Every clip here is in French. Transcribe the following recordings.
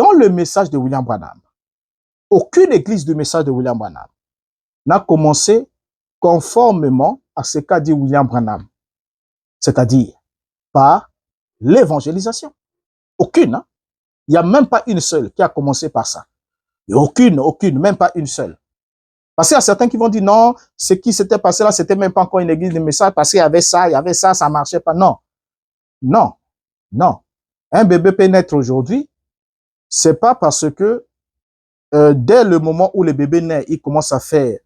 dans le message de William Branham, aucune église du message de William Branham n'a commencé conformément à ce qu'a dit William Branham, c'est-à-dire par l'évangélisation. Aucune, hein? Il n'y a même pas une seule qui a commencé par ça. Et aucune, même pas une seule. Parce qu'il y a certains qui vont dire non, ce qui s'était passé là, c'était même pas encore une église de message, parce qu'il y avait ça, ça marchait pas. Non, non, non. Un bébé peut naître aujourd'hui, c'est pas parce que dès le moment où le bébé naît, il commence à faire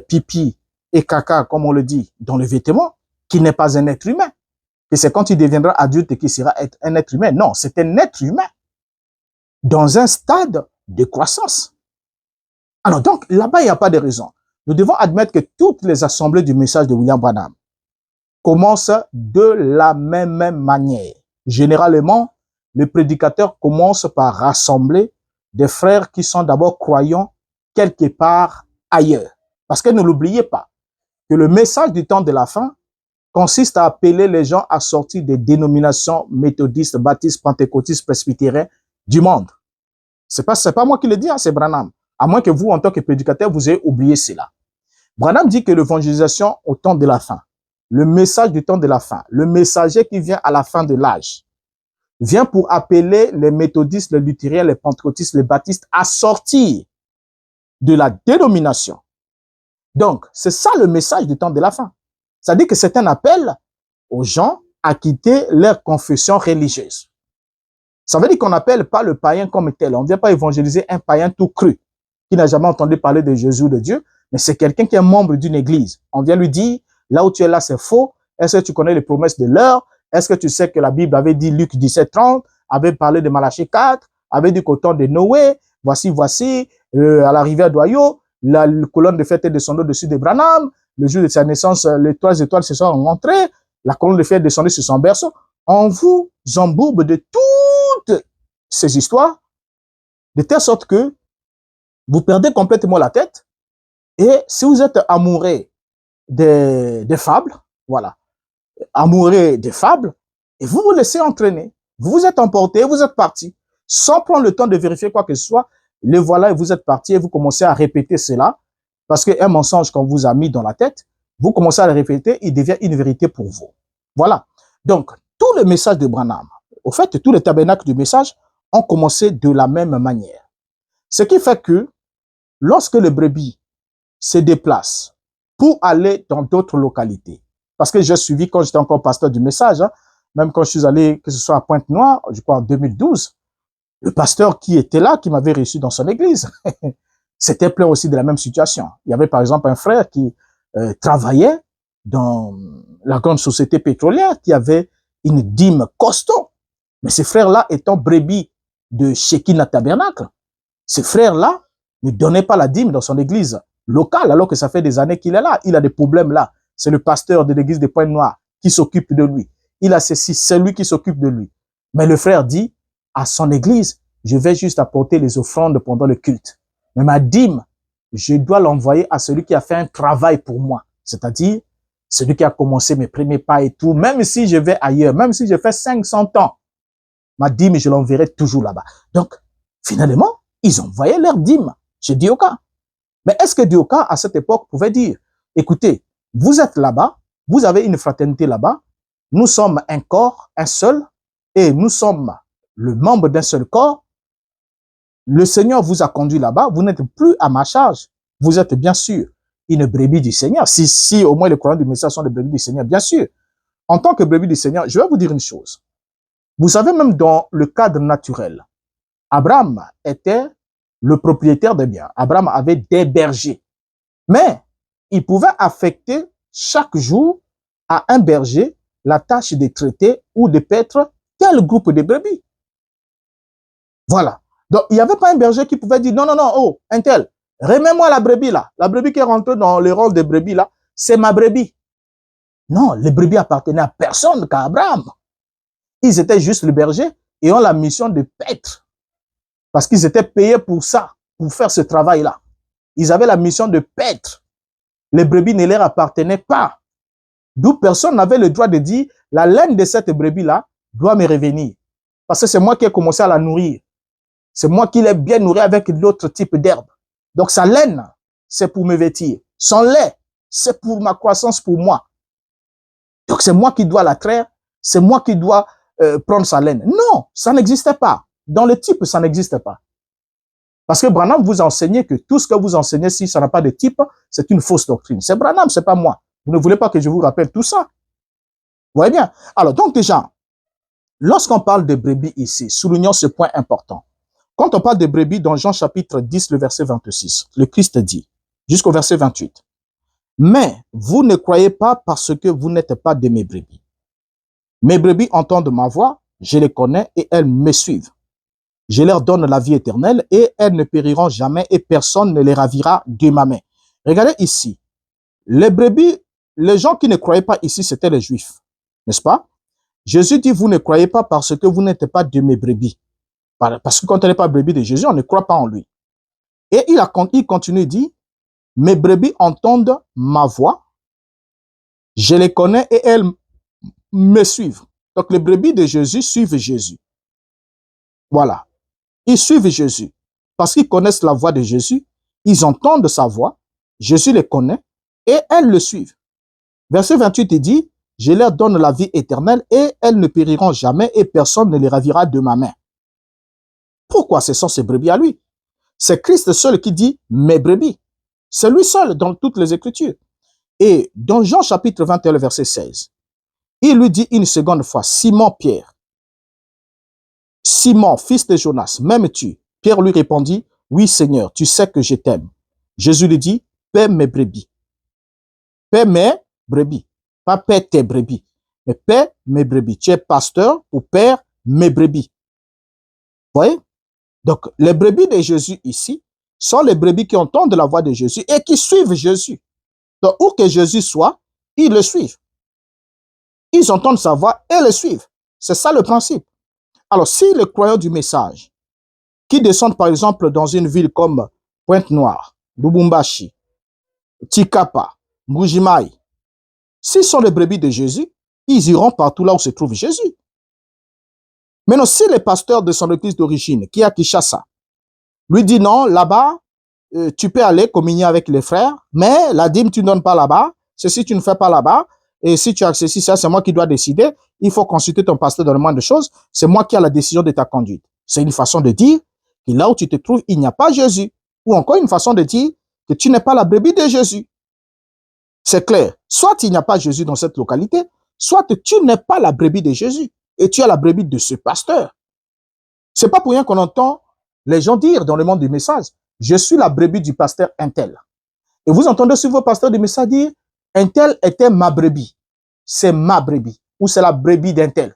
pipi et caca, comme on le dit, dans le vêtement, qu'il n'est pas un être humain. Et c'est quand il deviendra adulte qu'il sera un être humain. Non, c'est un être humain dans un stade de croissance. Alors donc, là-bas, il n'y a pas de raison. Nous devons admettre que toutes les assemblées du message de William Branham commencent de la même manière. Généralement, le prédicateur commence par rassembler des frères qui sont d'abord croyants quelque part ailleurs. Parce que ne l'oubliez pas, que le message du temps de la fin consiste à appeler les gens à sortir des dénominations méthodistes, baptistes, pentecôtistes, presbytériens du monde. C'est pas moi qui le dis, hein, c'est Branham. À moins que vous, en tant que prédicateur, vous ayez oublié cela. Branham dit que l'évangélisation au temps de la fin, le message du temps de la fin, le messager qui vient à la fin de l'âge, vient pour appeler les méthodistes, les luthériens, les pentecôtistes, les baptistes à sortir de la dénomination. Donc, c'est ça le message du temps de la fin. C'est-à-dire que c'est un appel aux gens à quitter leur confession religieuse. Ça veut dire qu'on n'appelle pas le païen comme tel. On ne vient pas évangéliser un païen tout cru, qui n'a jamais entendu parler de Jésus ou de Dieu, mais c'est quelqu'un qui est membre d'une église. On vient lui dire, là où tu es là, c'est faux. Est-ce que tu connais les promesses de l'heure? Est-ce que tu sais que la Bible avait dit, Luc 17:30, avait parlé de Malachie 4, avait dit qu'au temps de Noé, voici, à la rivière d'Oyo, la colonne de fête est descendue au-dessus de Branham, le jour de sa naissance, les 3 étoiles se sont rencontrées, la colonne de fête est descendue sur son berceau. On vous embourbe de toutes ces histoires, de telle sorte que vous perdez complètement la tête. Et si vous êtes amoureux des fables, voilà, amoureux des fables, et vous vous laissez entraîner, vous vous êtes emporté, vous êtes parti, sans prendre le temps de vérifier quoi que ce soit, le voilà et vous êtes parti et vous commencez à répéter cela, parce qu'un mensonge qu'on vous a mis dans la tête, vous commencez à le répéter, il devient une vérité pour vous. Voilà. Donc, tout le message de Branham, au fait, tous les tabernacles du message ont commencé de la même manière. Ce qui fait que, lorsque le brebis se déplace pour aller dans d'autres localités, parce que j'ai suivi quand j'étais encore pasteur du message, hein, même quand je suis allé, que ce soit à Pointe-Noire, je crois en 2012, le pasteur qui était là, qui m'avait reçu dans son église, s'était plaint aussi de la même situation. Il y avait par exemple un frère qui travaillait dans la grande société pétrolière, qui avait une dîme costaud. Mais ces frères-là étant brebis de Shekinah Tabernacle, ces frères-là ne donnaient pas la dîme dans son église locale, alors que ça fait des années qu'il est là. Il a des problèmes là. C'est le pasteur de l'église de Pointe-Noire qui s'occupe de lui. Il a ceci, c'est lui qui s'occupe de lui. Mais le frère dit, à son église, je vais juste apporter les offrandes pendant le culte. Mais ma dîme, je dois l'envoyer à celui qui a fait un travail pour moi. C'est-à-dire, celui qui a commencé mes premiers pas et tout. Même si je vais ailleurs, même si je fais 500 ans, ma dîme, je l'enverrai toujours là-bas. Donc, finalement, ils envoyaient leur dîme chez Dioka. Mais est-ce que Dioka, à cette époque, pouvait dire, écoutez, vous êtes là-bas, vous avez une fraternité là-bas, nous sommes un corps, un seul, et nous sommes le membre d'un seul corps. Le Seigneur vous a conduit là-bas, vous n'êtes plus à ma charge. Vous êtes bien sûr une brebis du Seigneur. Si au moins les croyants du message sont des brebis du Seigneur, bien sûr. En tant que brebis du Seigneur, je vais vous dire une chose. Vous savez, même dans le cadre naturel, Abraham était le propriétaire des biens. Abraham avait des bergers. Mais il pouvait affecter chaque jour à un berger la tâche de traiter ou de paître tel groupe de brebis. Voilà. Donc, il n'y avait pas un berger qui pouvait dire, non, oh, un tel, remets-moi la brebis là. La brebis qui est rentrée dans le rôle de brebis là, c'est ma brebis. Non, les brebis appartenaient à personne qu'à Abraham. Ils étaient juste le berger et ont la mission de paître. Parce qu'ils étaient payés pour ça, pour faire ce travail-là. Ils avaient la mission de paître. Les brebis ne leur appartenaient pas. D'où personne n'avait le droit de dire, la laine de cette brebis-là doit me revenir. Parce que c'est moi qui ai commencé à la nourrir. C'est moi qui l'ai bien nourri avec d'autres types d'herbes. Donc sa laine, c'est pour me vêtir. Son lait, c'est pour ma croissance, pour moi. Donc c'est moi qui dois la traire, c'est moi qui dois prendre sa laine. Non, ça n'existait pas. Dans le type, ça n'existe pas. Parce que Branham vous enseignez que tout ce que vous enseignez, si ça n'a pas de type, c'est une fausse doctrine. C'est Branham, c'est pas moi. Vous ne voulez pas que je vous rappelle tout ça. Vous voyez bien? Alors, donc déjà, lorsqu'on parle de brebis ici, soulignons ce point important. Quand on parle de brebis dans Jean chapitre 10, le verset 26, le Christ dit, jusqu'au verset 28, « Mais vous ne croyez pas parce que vous n'êtes pas de mes brebis. Mes brebis entendent ma voix, je les connais et elles me suivent. Je leur donne la vie éternelle et elles ne périront jamais et personne ne les ravira de ma main. » Regardez ici, les brebis, les gens qui ne croyaient pas ici, c'était les Juifs, n'est-ce pas? Jésus dit, vous ne croyez pas parce que vous n'êtes pas de mes brebis. Parce que quand on n'est pas brebis de Jésus, on ne croit pas en lui. Et il continue, il dit, mes brebis entendent ma voix, je les connais et elles me suivent. Donc les brebis de Jésus suivent Jésus. Voilà. Ils suivent Jésus parce qu'ils connaissent la voix de Jésus, ils entendent sa voix, Jésus les connaît et elles le suivent. Verset 28, il dit, je leur donne la vie éternelle et elles ne périront jamais et personne ne les ravira de ma main. Pourquoi ce sont ces brebis à lui? C'est Christ seul qui dit mes brebis. C'est lui seul dans toutes les Écritures. Et dans Jean chapitre 21, verset 16, il lui dit une seconde fois, Simon Pierre, Simon, fils de Jonas, m'aimes-tu? Pierre lui répondit, oui Seigneur, tu sais que je t'aime. Jésus lui dit, paie mes brebis. Paie mes brebis. Pas paie tes brebis, mais paie mes brebis. Tu es pasteur pour paire mes brebis. Vous voyez? Donc, les brebis de Jésus ici sont les brebis qui entendent la voix de Jésus et qui suivent Jésus. Donc, où que Jésus soit, ils le suivent. Ils entendent sa voix et le suivent. C'est ça le principe. Alors, si les croyants du message, qui descendent par exemple dans une ville comme Pointe-Noire, Lubumbashi, Tikapa, Mbujimaï, s'ils sont les brebis de Jésus, ils iront partout là où se trouve Jésus. Maintenant, si le pasteur de son église d'origine, qui est à Kinshasa, lui dit non, là-bas, tu peux aller communier avec les frères, mais la dîme, tu ne donnes pas là-bas, ceci, tu ne fais pas là-bas, et si tu as ceci, ça, c'est moi qui dois décider, il faut consulter ton pasteur dans le moins de choses, c'est moi qui ai la décision de ta conduite. C'est une façon de dire que là où tu te trouves, il n'y a pas Jésus. Ou encore une façon de dire que tu n'es pas la brebis de Jésus. C'est clair. Soit il n'y a pas Jésus dans cette localité, soit tu n'es pas la brebis de Jésus et tu es la brebis de ce pasteur. C'est pas pour rien qu'on entend les gens dire dans le monde du message, je suis la brebis du pasteur Intel. Et vous entendez sur vos pasteurs du message dire, Intel était ma brebis. C'est ma brebis ou c'est la brebis d'Intel.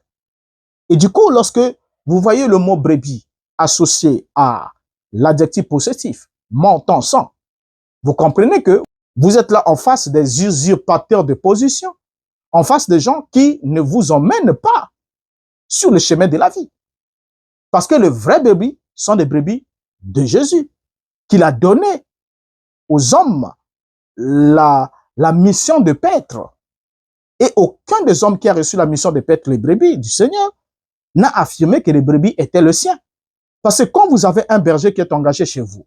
Et du coup, lorsque vous voyez le mot brebis associé à l'adjectif possessif, montant, sang, vous comprenez que vous êtes là en face des usurpateurs de position, en face des gens qui ne vous emmènent pas sur le chemin de la vie. Parce que les vrais brebis sont des brebis de Jésus, qu'il a donné aux hommes la mission de paître. Et aucun des hommes qui a reçu la mission de paître les brebis du Seigneur n'a affirmé que les brebis étaient le sien. Parce que quand vous avez un berger qui est engagé chez vous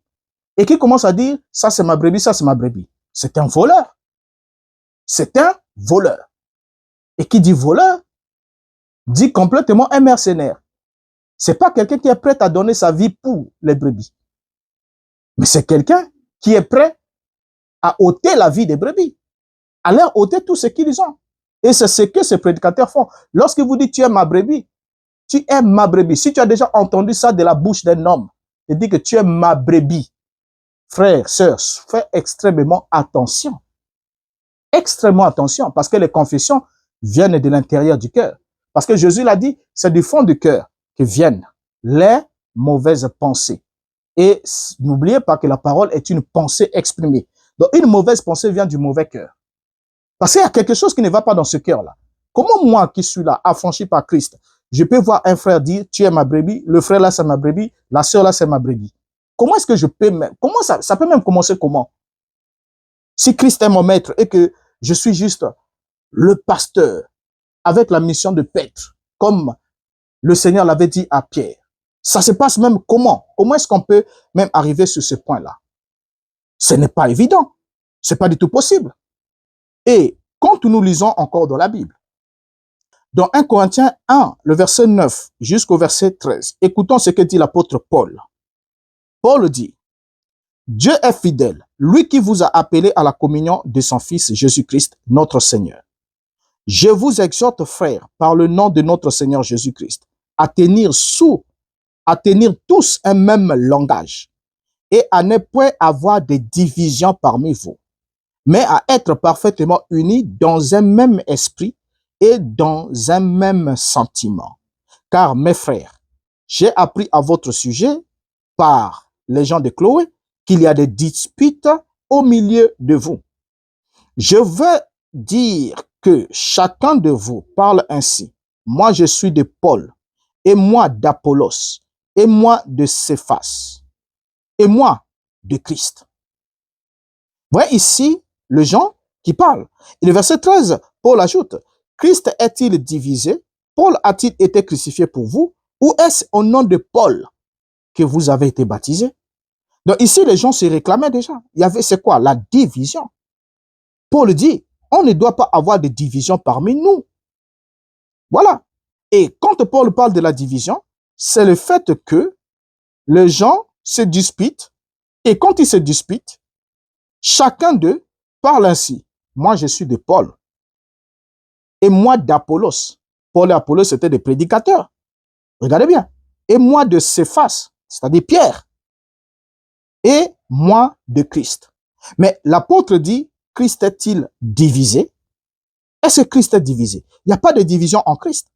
et qui commence à dire « ça c'est ma brebis, ça c'est ma brebis », c'est un voleur. C'est un voleur. Et qui dit voleur, dit complètement un mercenaire. C'est pas quelqu'un qui est prêt à donner sa vie pour les brebis. Mais c'est quelqu'un qui est prêt à ôter la vie des brebis, à leur ôter tout ce qu'ils ont. Et c'est ce que ces prédicateurs font. Lorsque vous dites tu es ma brebis, tu es ma brebis. Si tu as déjà entendu ça de la bouche d'un homme, il dit que tu es ma brebis. Frère, sœur, fais extrêmement attention. Extrêmement attention, parce que les confessions viennent de l'intérieur du cœur. Parce que Jésus l'a dit, c'est du fond du cœur que viennent les mauvaises pensées. Et n'oubliez pas que la parole est une pensée exprimée. Donc une mauvaise pensée vient du mauvais cœur. Parce qu'il y a quelque chose qui ne va pas dans ce cœur-là. Comment moi qui suis là, affranchi par Christ, je peux voir un frère dire, tu es ma brebis, le frère là c'est ma brebis, la sœur là c'est ma brebis. Comment est-ce que je peux même, comment ça peut même commencer comment? Si Christ est mon maître et que je suis juste le pasteur avec la mission de paître, comme le Seigneur l'avait dit à Pierre, Ça se passe même comment? Comment est-ce qu'on peut même arriver sur ce point-là? Ce n'est pas évident. Ce n'est pas du tout possible. Et quand nous lisons encore dans la Bible, dans 1 Corinthiens 1, le verset 9 jusqu'au verset 13, écoutons ce que dit l'apôtre Paul. Paul dit, Dieu est fidèle, lui qui vous a appelé à la communion de son Fils Jésus-Christ, notre Seigneur. Je vous exhorte, frères, par le nom de notre Seigneur Jésus-Christ, à tenir tous un même langage et à ne point avoir de divisions parmi vous, mais à être parfaitement unis dans un même esprit et dans un même sentiment. Car, mes frères, j'ai appris à votre sujet, par les gens de Chloé, qu'il y a des disputes au milieu de vous. Je veux dire que chacun de vous parle ainsi. Moi, je suis de Paul, et moi d'Apollos, et moi de Céphas, et moi de Christ. Vous voyez ici le Jean qui parle. Et le verset 13, Paul ajoute, Christ est-il divisé? Paul a-t-il été crucifié pour vous? Ou est-ce au nom de Paul que vous avez été baptisés? Donc ici, les gens se réclamaient déjà. Il y avait, c'est quoi? La division. Paul dit, on ne doit pas avoir de division parmi nous. Voilà. Et quand Paul parle de la division, c'est le fait que les gens se disputent. Et quand ils se disputent, chacun d'eux parle ainsi. Moi, je suis de Paul. Et moi d'Apollos. Paul et Apollos, c'était des prédicateurs. Regardez bien. Et moi de Céphas, c'est-à-dire Pierre. Et moi de Christ. Mais l'apôtre dit, Christ est-il divisé? Est-ce que Christ est divisé? Il n'y a pas de division en Christ.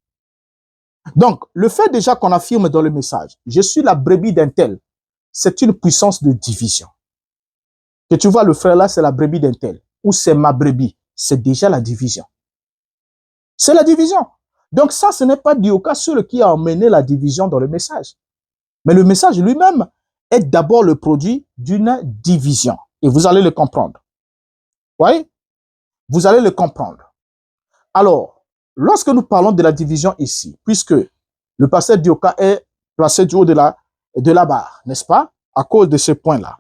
Donc, le fait déjà qu'on affirme dans le message, je suis la brebis d'un tel, c'est une puissance de division. Que tu vois, le frère là, c'est la brebis d'un tel, ou c'est ma brebis, c'est déjà la division. C'est la division. Donc ça, ce n'est pas Dioka seul qui a emmené la division dans le message. Mais le message lui-même est d'abord le produit d'une division. Et vous allez le comprendre. Vous voyez? Vous allez le comprendre. Alors, lorsque nous parlons de la division ici, puisque le pasteur Dioka est placé du haut de la barre, n'est-ce pas? À cause de ce point-là.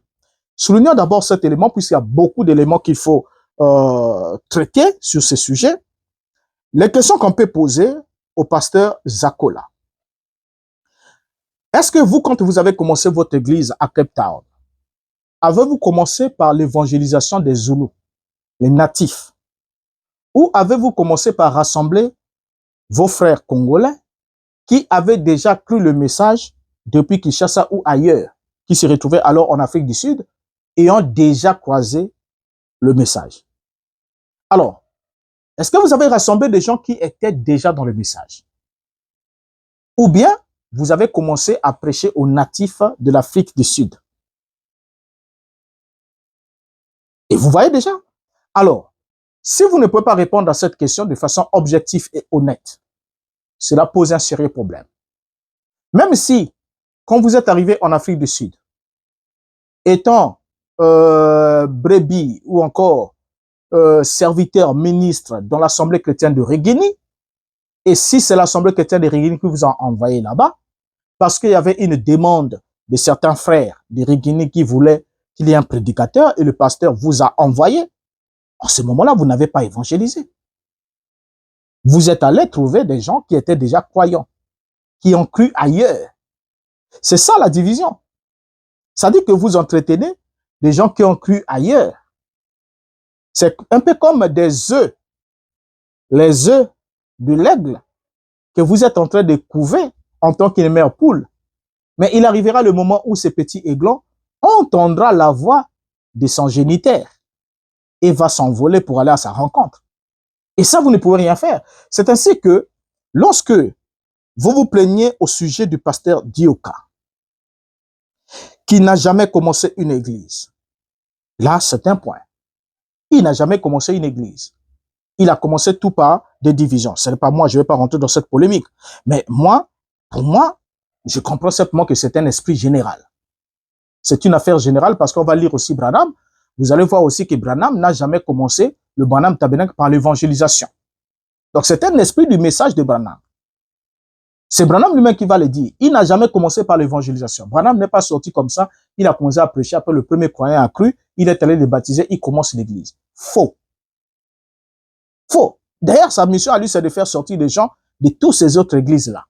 Soulignons d'abord cet élément, puisqu'il y a beaucoup d'éléments qu'il faut traiter sur ce sujet. Les questions qu'on peut poser au pasteur Zakola. Est-ce que vous, quand vous avez commencé votre église à Cape Town, avez-vous commencé par l'évangélisation des Zoulous, les natifs? Ou avez-vous commencé par rassembler vos frères congolais qui avaient déjà cru le message depuis Kinshasa ou ailleurs, qui se retrouvaient alors en Afrique du Sud et ont déjà croisé le message? Alors, est-ce que vous avez rassemblé des gens qui étaient déjà dans le message? Ou bien, vous avez commencé à prêcher aux natifs de l'Afrique du Sud? Et vous voyez déjà? Alors, si vous ne pouvez pas répondre à cette question de façon objective et honnête, cela pose un sérieux problème. Même si, quand vous êtes arrivé en Afrique du Sud, étant brebis ou encore serviteur, ministre dans l'Assemblée chrétienne de Régini, et si c'est l'Assemblée chrétienne de Régini qui vous a envoyé là-bas, parce qu'il y avait une demande de certains frères de Régini qui voulaient qu'il y ait un prédicateur et le pasteur vous a envoyé, en ce moment-là, vous n'avez pas évangélisé. Vous êtes allé trouver des gens qui étaient déjà croyants, qui ont cru ailleurs. C'est ça la division. Ça dit que vous entretenez des gens qui ont cru ailleurs. C'est un peu comme des œufs, les œufs de l'aigle que vous êtes en train de couver en tant qu'une mère poule. Mais il arrivera le moment où ce petit aiglon entendra la voix de son géniteur et va s'envoler pour aller à sa rencontre. Et ça, vous ne pouvez rien faire. C'est ainsi que lorsque vous vous plaignez au sujet du pasteur Dioka, qui n'a jamais commencé une église, là, c'est un point. Il n'a jamais commencé une église. Il a commencé tout par des divisions. Ce n'est pas moi, je ne vais pas rentrer dans cette polémique. Mais moi, pour moi, je comprends simplement que c'est un esprit général. C'est une affaire générale parce qu'on va lire aussi Branham. Vous allez voir aussi que Branham n'a jamais commencé le Branham Tabernacle par l'évangélisation. Donc c'est un esprit du message de Branham. C'est Branham lui-même qui va le dire. Il n'a jamais commencé par l'évangélisation. Branham n'est pas sorti comme ça. Il a commencé à prêcher. Après, le premier croyant a cru. Il est allé les baptiser. Il commence l'église. Faux. Faux. D'ailleurs, sa mission à lui, c'est de faire sortir les gens de toutes ces autres églises-là.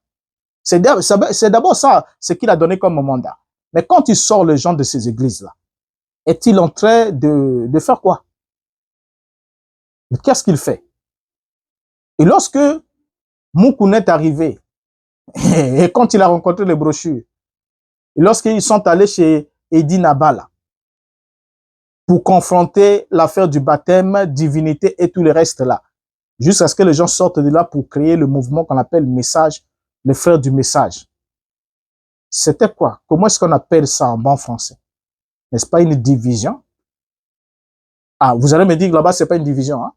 C'est d'abord ça, ce qu'il a donné comme mandat. Mais quand il sort les gens de ces églises-là, est-il en train de faire quoi? Qu'est-ce qu'il fait? Et lorsque Moukoun est arrivé, et quand il a rencontré les brochures, et lorsqu'ils sont allés chez Edi Nabala pour confronter l'affaire du baptême, divinité et tout le reste là, jusqu'à ce que les gens sortent de là pour créer le mouvement qu'on appelle message, les frères du message. C'était quoi? Comment est-ce qu'on appelle ça en bon français? N'est-ce pas une division? Ah, vous allez me dire que là-bas, c'est pas une division, hein?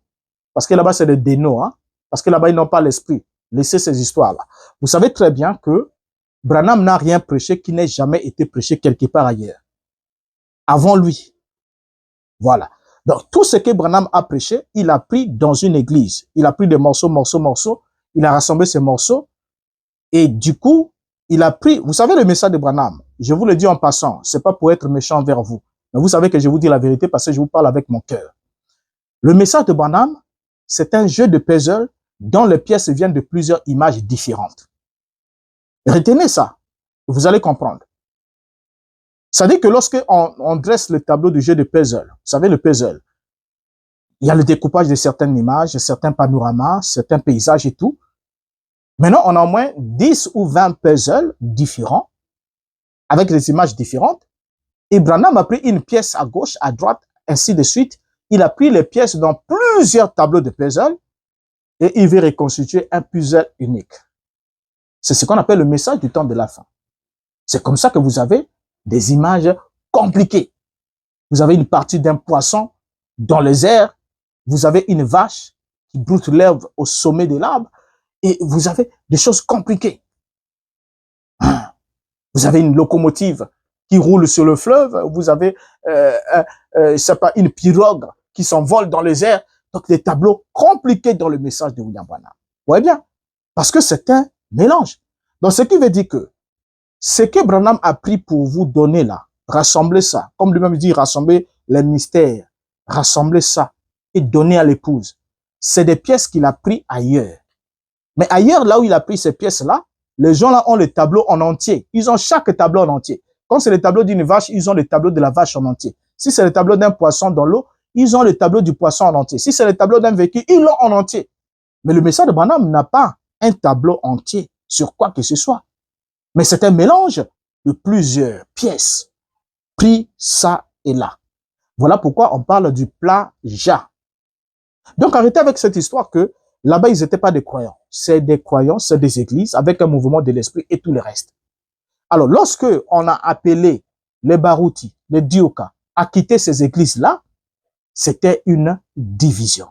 Parce que là-bas, c'est des dénos, hein? Parce que là-bas, ils n'ont pas l'esprit. Laissez ces histoires-là. Vous savez très bien que Branham n'a rien prêché qui n'ait jamais été prêché quelque part ailleurs. Avant lui. Voilà. Donc, tout ce que Branham a prêché, il a pris dans une église. Il a pris des morceaux. Il a rassemblé ces morceaux. Et du coup, il a pris, vous savez le message de Branham, je vous le dis en passant, c'est pas pour être méchant envers vous, mais vous savez que je vous dis la vérité parce que je vous parle avec mon cœur. Le message de Branham, c'est un jeu de puzzle dont les pièces viennent de plusieurs images différentes. Retenez ça, vous allez comprendre. Ça dit que lorsque on dresse le tableau du jeu de puzzle, vous savez le puzzle, il y a le découpage de certaines images, certains panoramas, certains paysages et tout. Maintenant, on a au moins 10 ou 20 puzzles différents, avec des images différentes. Et Branham a pris une pièce à gauche, à droite, ainsi de suite. Il a pris les pièces dans plusieurs tableaux de puzzle et il veut reconstituer un puzzle unique. C'est ce qu'on appelle le message du temps de la fin. C'est comme ça que vous avez des images compliquées. Vous avez une partie d'un poisson dans les airs. Vous avez une vache qui broute l'herbe au sommet de l'arbre. Et vous avez des choses compliquées. Vous avez une locomotive qui roule sur le fleuve. Vous avez c'est pas une pirogue qui s'envole dans les airs. Donc des tableaux compliqués dans le message de William Branham. Vous voyez bien? Parce que c'est un mélange. Donc ce qui veut dire que ce que Branham a pris pour vous donner là, rassembler ça, comme lui-même dit, rassembler les mystères, rassembler ça et donner à l'épouse. C'est des pièces qu'il a pris ailleurs. Mais ailleurs, là où il a pris ces pièces-là, les gens là ont les tableaux en entier. Ils ont chaque tableau en entier. Quand c'est le tableau d'une vache, ils ont le tableau de la vache en entier. Si c'est le tableau d'un poisson dans l'eau, ils ont le tableau du poisson en entier. Si c'est le tableau d'un véhicule, ils l'ont en entier. Mais le message de Branham n'a pas un tableau entier sur quoi que ce soit. Mais c'est un mélange de plusieurs pièces pris ça et là. Voilà pourquoi on parle du plagiat. Donc arrêtez avec cette histoire que là-bas, ils n'étaient pas des croyants. C'est des croyants, c'est des églises avec un mouvement de l'esprit et tout le reste. Alors, lorsque on a appelé les Barouti, les Dioka à quitter ces églises-là, c'était une division.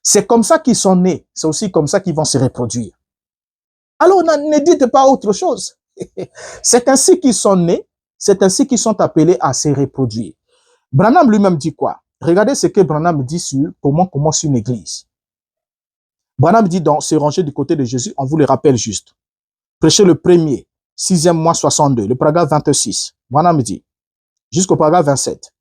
C'est comme ça qu'ils sont nés. C'est aussi comme ça qu'ils vont se reproduire. Alors, ne dites pas autre chose. C'est ainsi qu'ils sont nés. C'est ainsi qu'ils sont appelés à se reproduire. Branham lui-même dit quoi? Regardez ce que Branham dit sur comment commence une église. Branham dit dans Se ranger du côté de Jésus, on vous le rappelle juste. Prêchez le premier, 6e mois 62, le paragraphe 26. Branham dit, jusqu'au paragraphe 27.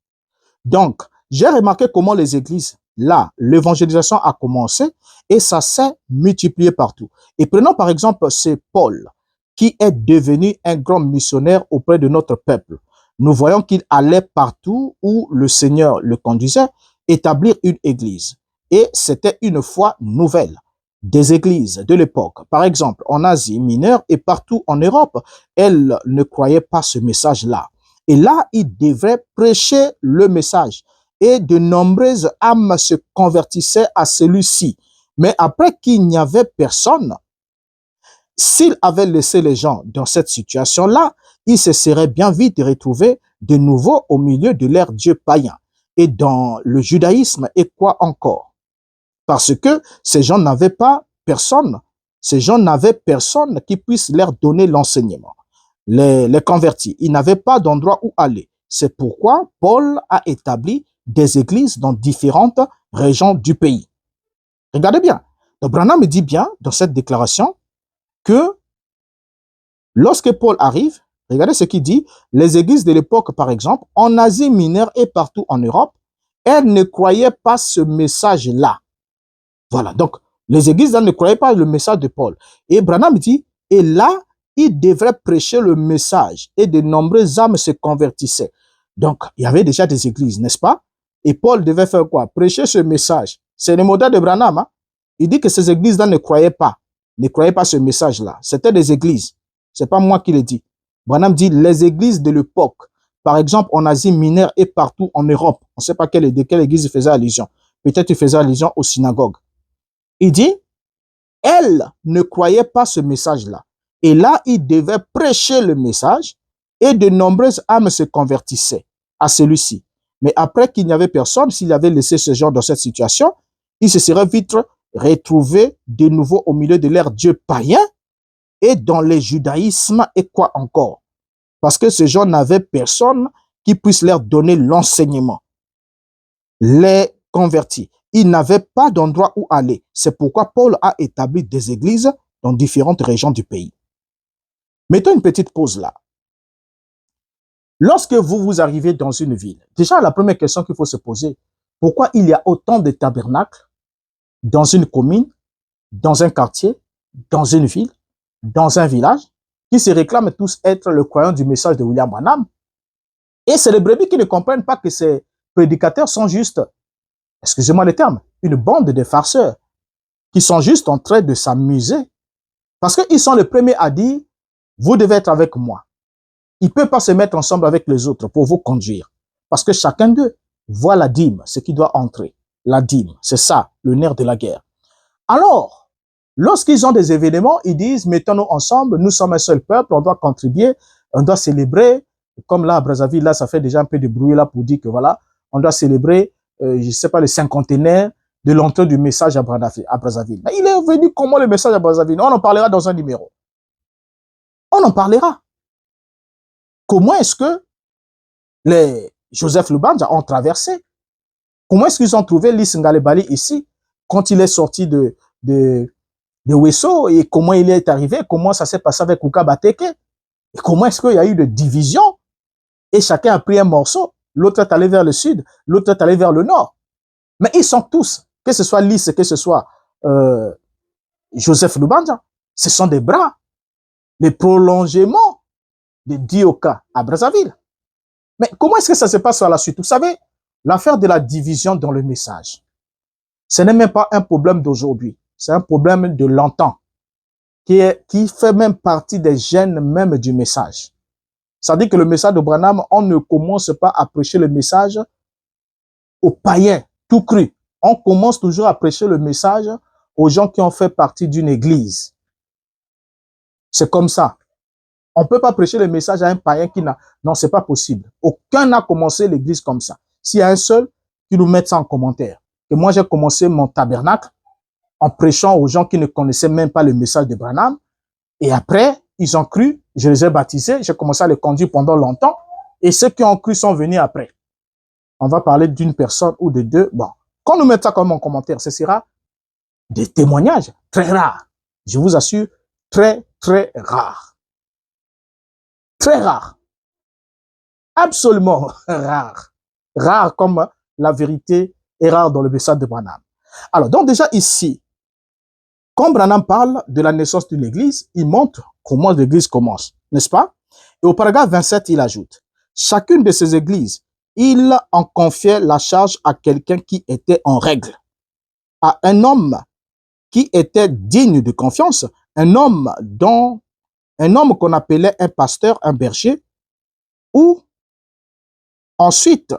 Donc, j'ai remarqué comment les églises, là, l'évangélisation a commencé et ça s'est multiplié partout. Et prenons par exemple, c'est Paul, qui est devenu un grand missionnaire auprès de notre peuple. Nous voyons qu'il allait partout où le Seigneur le conduisait, établir une église. Et c'était une foi nouvelle. Des églises de l'époque, par exemple en Asie mineure et partout en Europe, elles ne croyaient pas ce message-là. Et là, il devrait prêcher le message. Et de nombreuses âmes se convertissaient à celui-ci. Mais après qu'il n'y avait personne, s'il avait laissé les gens dans cette situation-là, il se serait bien vite retrouvé de nouveau au milieu de leur Dieu païen. Et dans le judaïsme, et quoi encore? Parce que ces gens n'avaient pas personne. Ces gens n'avaient personne qui puisse leur donner l'enseignement. Les convertis, ils n'avaient pas d'endroit où aller. C'est pourquoi Paul a établi des églises dans différentes régions du pays. Regardez bien. Donc Branham dit bien dans cette déclaration que Lorsque Paul arrive, regardez ce qu'il dit, les églises de l'époque, par exemple, en Asie mineure et partout en Europe, elles ne croyaient pas ce message-là. Voilà, donc les églises ne croyaient pas le message de Paul. Et Branham dit, et là, il devrait prêcher le message et de nombreuses âmes se convertissaient. Donc, il y avait déjà des églises, n'est-ce pas? Et Paul devait faire quoi? Prêcher ce message. C'est le modèle de Branham. Hein? Il dit que ces églises-là ne croyaient pas ce message-là. C'était des églises. C'est pas moi qui le dis. Branham dit les églises de l'époque, par exemple en Asie mineure et partout en Europe. On ne sait pas de quelle église il faisait allusion. Peut-être il faisait allusion aux synagogues. Il dit, elle ne croyait pas ce message-là. Et là, il devait prêcher le message et de nombreuses âmes se convertissaient à celui-ci. Mais après qu'il n'y avait personne, s'il avait laissé ce genre dans cette situation, il se serait vite retrouvé de nouveau au milieu de leur Dieu païen et dans le judaïsme et quoi encore. Parce que ces gens n'avaient personne qui puisse leur donner l'enseignement. Les convertis. Ils n'avaient pas d'endroit où aller. C'est pourquoi Paul a établi des églises dans différentes régions du pays. Mettons une petite pause là. Lorsque vous arrivez dans une ville, déjà la première question qu'il faut se poser, pourquoi il y a autant de tabernacles dans une commune, dans un quartier, dans une ville, dans un village, qui se réclament tous être le croyant du message de William Branham? Et c'est les brebis qui ne comprennent pas que ces prédicateurs sont juste, excusez-moi le terme, une bande de farceurs qui sont juste en train de s'amuser. Parce qu'ils sont les premiers à dire, vous devez être avec moi. Ils ne peuvent pas se mettre ensemble avec les autres pour vous conduire. Parce que chacun d'eux voit la dîme, ce qui doit entrer. La dîme, c'est ça, le nerf de la guerre. Alors, lorsqu'ils ont des événements, ils disent, mettons-nous ensemble, nous sommes un seul peuple, on doit contribuer, on doit célébrer. Comme là, à Brazzaville, là, ça fait déjà un peu de bruit là pour dire que voilà, on doit célébrer, je ne sais pas, le cinquantenaire de l'entrée du message à Brazzaville. Mais il est venu comment le message à Brazzaville? On en parlera dans un numéro. On en parlera. Comment est-ce que les Joseph Lubanja ont traversé? Comment est-ce qu'ils ont trouvé Lis Ngalebali ici quand il est sorti de Wesso et comment il est arrivé? Comment ça s'est passé avec Kuka Bateke? Et comment est-ce qu'il y a eu de division? Et chacun a pris un morceau. L'autre est allé vers le sud, l'autre est allé vers le nord. Mais ils sont tous, que ce soit Lis, que ce soit Joseph Lubanja, ce sont des bras, les prolongements de Dioka à Brazzaville. Mais comment est-ce que ça se passe à la suite? Vous savez, l'affaire de la division dans le message, ce n'est même pas un problème d'aujourd'hui, c'est un problème de longtemps, qui fait même partie des gènes même du message. Ça dit que le message de Branham, on ne commence pas à prêcher le message aux païens, tout cru. On commence toujours à prêcher le message aux gens qui ont fait partie d'une église. C'est comme ça. On ne peut pas prêcher le message à un païen qui n'a... Non, c'est pas possible. Aucun n'a commencé l'église comme ça. S'il y a un seul, qui nous mette ça en commentaire. Et moi, j'ai commencé mon tabernacle en prêchant aux gens qui ne connaissaient même pas le message de Branham. Et après, ils ont cru, je les ai baptisés, j'ai commencé à les conduire pendant longtemps. Et ceux qui ont cru sont venus après. On va parler d'une personne ou de deux. Bon, quand nous mettons ça comme en commentaire, ce sera des témoignages très rares. Je vous assure, très, très rares. Très rare. Absolument rare. Rare comme la vérité est rare dans le message de Branham. Alors, donc déjà ici, quand Branham parle de la naissance d'une église, il montre comment l'église commence, n'est-ce pas? Et au paragraphe 27, il ajoute, chacune de ces églises, il en confiait la charge à quelqu'un qui était en règle, à un homme qui était digne de confiance, un homme qu'on appelait un pasteur, un berger, ou ensuite,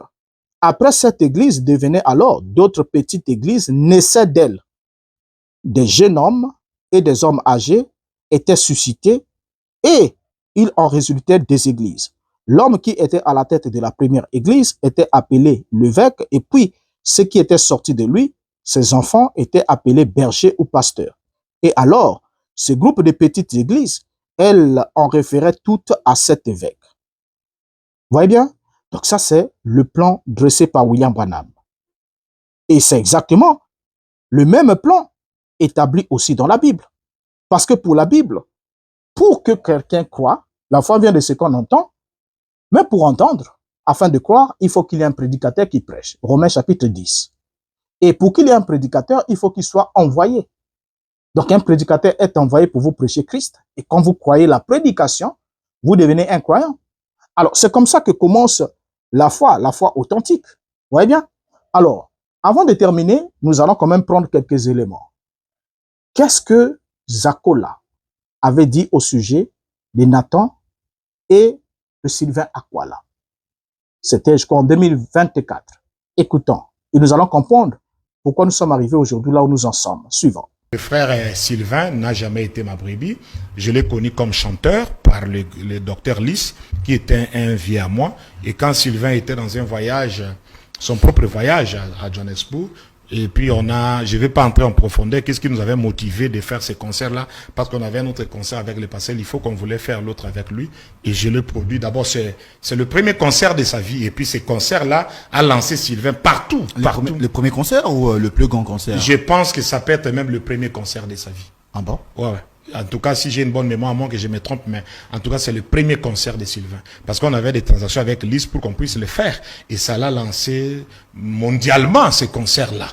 après cette église devenait alors d'autres petites églises naissaient d'elle. Des jeunes hommes et des hommes âgés étaient suscités et il en résultait des églises. L'homme qui était à la tête de la première église était appelé l'évêque et puis ceux qui étaient sortis de lui, ses enfants étaient appelés bergers ou pasteurs. Et alors, ce groupe de petites églises, elles en référaient toutes à cet évêque. Vous voyez bien? Donc ça, c'est le plan dressé par William Branham. Et c'est exactement le même plan établi aussi dans la Bible. Parce que pour la Bible, pour que quelqu'un croie, la foi vient de ce qu'on entend, mais pour entendre, afin de croire, il faut qu'il y ait un prédicateur qui prêche. Romains chapitre 10. Et pour qu'il y ait un prédicateur, il faut qu'il soit envoyé. Donc un prédicateur est envoyé pour vous prêcher Christ. Et quand vous croyez la prédication, vous devenez un croyant. Alors c'est comme ça que commence la foi authentique. Vous voyez bien? Alors, avant de terminer, nous allons quand même prendre quelques éléments. Qu'est-ce que Zakola avait dit au sujet de Nathan et de Sylvain Akwala? C'était, je crois, en 2024. Écoutons, et nous allons comprendre pourquoi nous sommes arrivés aujourd'hui là où nous en sommes. Suivant. Le frère Sylvain n'a jamais été ma brebis. Je l'ai connu comme chanteur par le docteur Lys, qui était un vieux à moi. Et quand Sylvain était dans un voyage, son propre voyage à Johannesburg, et puis je ne vais pas entrer en profondeur, qu'est-ce qui nous avait motivé de faire ces concerts-là, parce qu'on avait un autre concert avec le pasteur, il faut qu'on voulait faire l'autre avec lui, et je le produis. D'abord, c'est le premier concert de sa vie, et puis ces concerts-là a lancé Sylvain partout. Le premier concert ou le plus grand concert? Je pense que ça peut être même le premier concert de sa vie. Ah bon? Ouais. En tout cas, si j'ai une bonne mémoire, à moins que je me trompe, mais en tout cas, c'est le premier concert de Sylvain. Parce qu'on avait des transactions avec Lys pour qu'on puisse le faire. Et ça l'a lancé mondialement, ces concerts-là.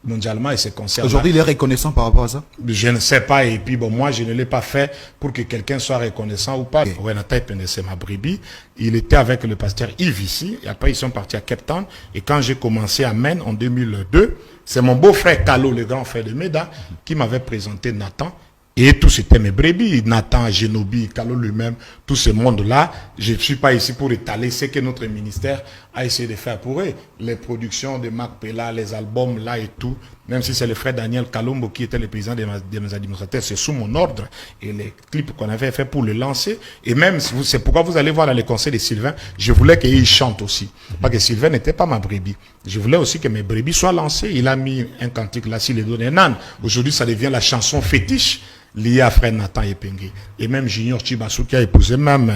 Mondialement, et ces concerts-là. Aujourd'hui, il est reconnaissant par rapport à ça? Je ne sais pas. Et puis, bon, moi, je ne l'ai pas fait pour que quelqu'un soit reconnaissant ou pas. Okay. Ouais, Nathan Epenge, c'est ma brebis. Il était avec le pasteur Yves ici. Et après, ils sont partis à Cape Town. Et quand j'ai commencé à Maine en 2002, c'est mon beau-frère Kalo, le grand frère de Meda, qui m'avait présenté Nathan. Et tous c'était mes brebis, Nathan, Genobi, Kalo lui-même, tout ce monde-là. Je ne suis pas ici pour étaler ce que notre ministère a essayé de faire pour eux. Les productions de Marc Pella, les albums là et tout, même si c'est le frère Daniel Kalombo qui était le président de mes administrateurs, c'est sous mon ordre. Et les clips qu'on avait fait pour le lancer, et même, c'est pourquoi vous allez voir dans les concerts de Sylvain, je voulais qu'il chante aussi. Parce que Sylvain n'était pas ma brebis. Je voulais aussi que mes brebis soient lancées. Il a mis un cantique là, s'il les donne un âne. Aujourd'hui, ça devient la chanson fétiche lié à frère Nathan Epenge. Et même Junior Chibasu, qui a épousé même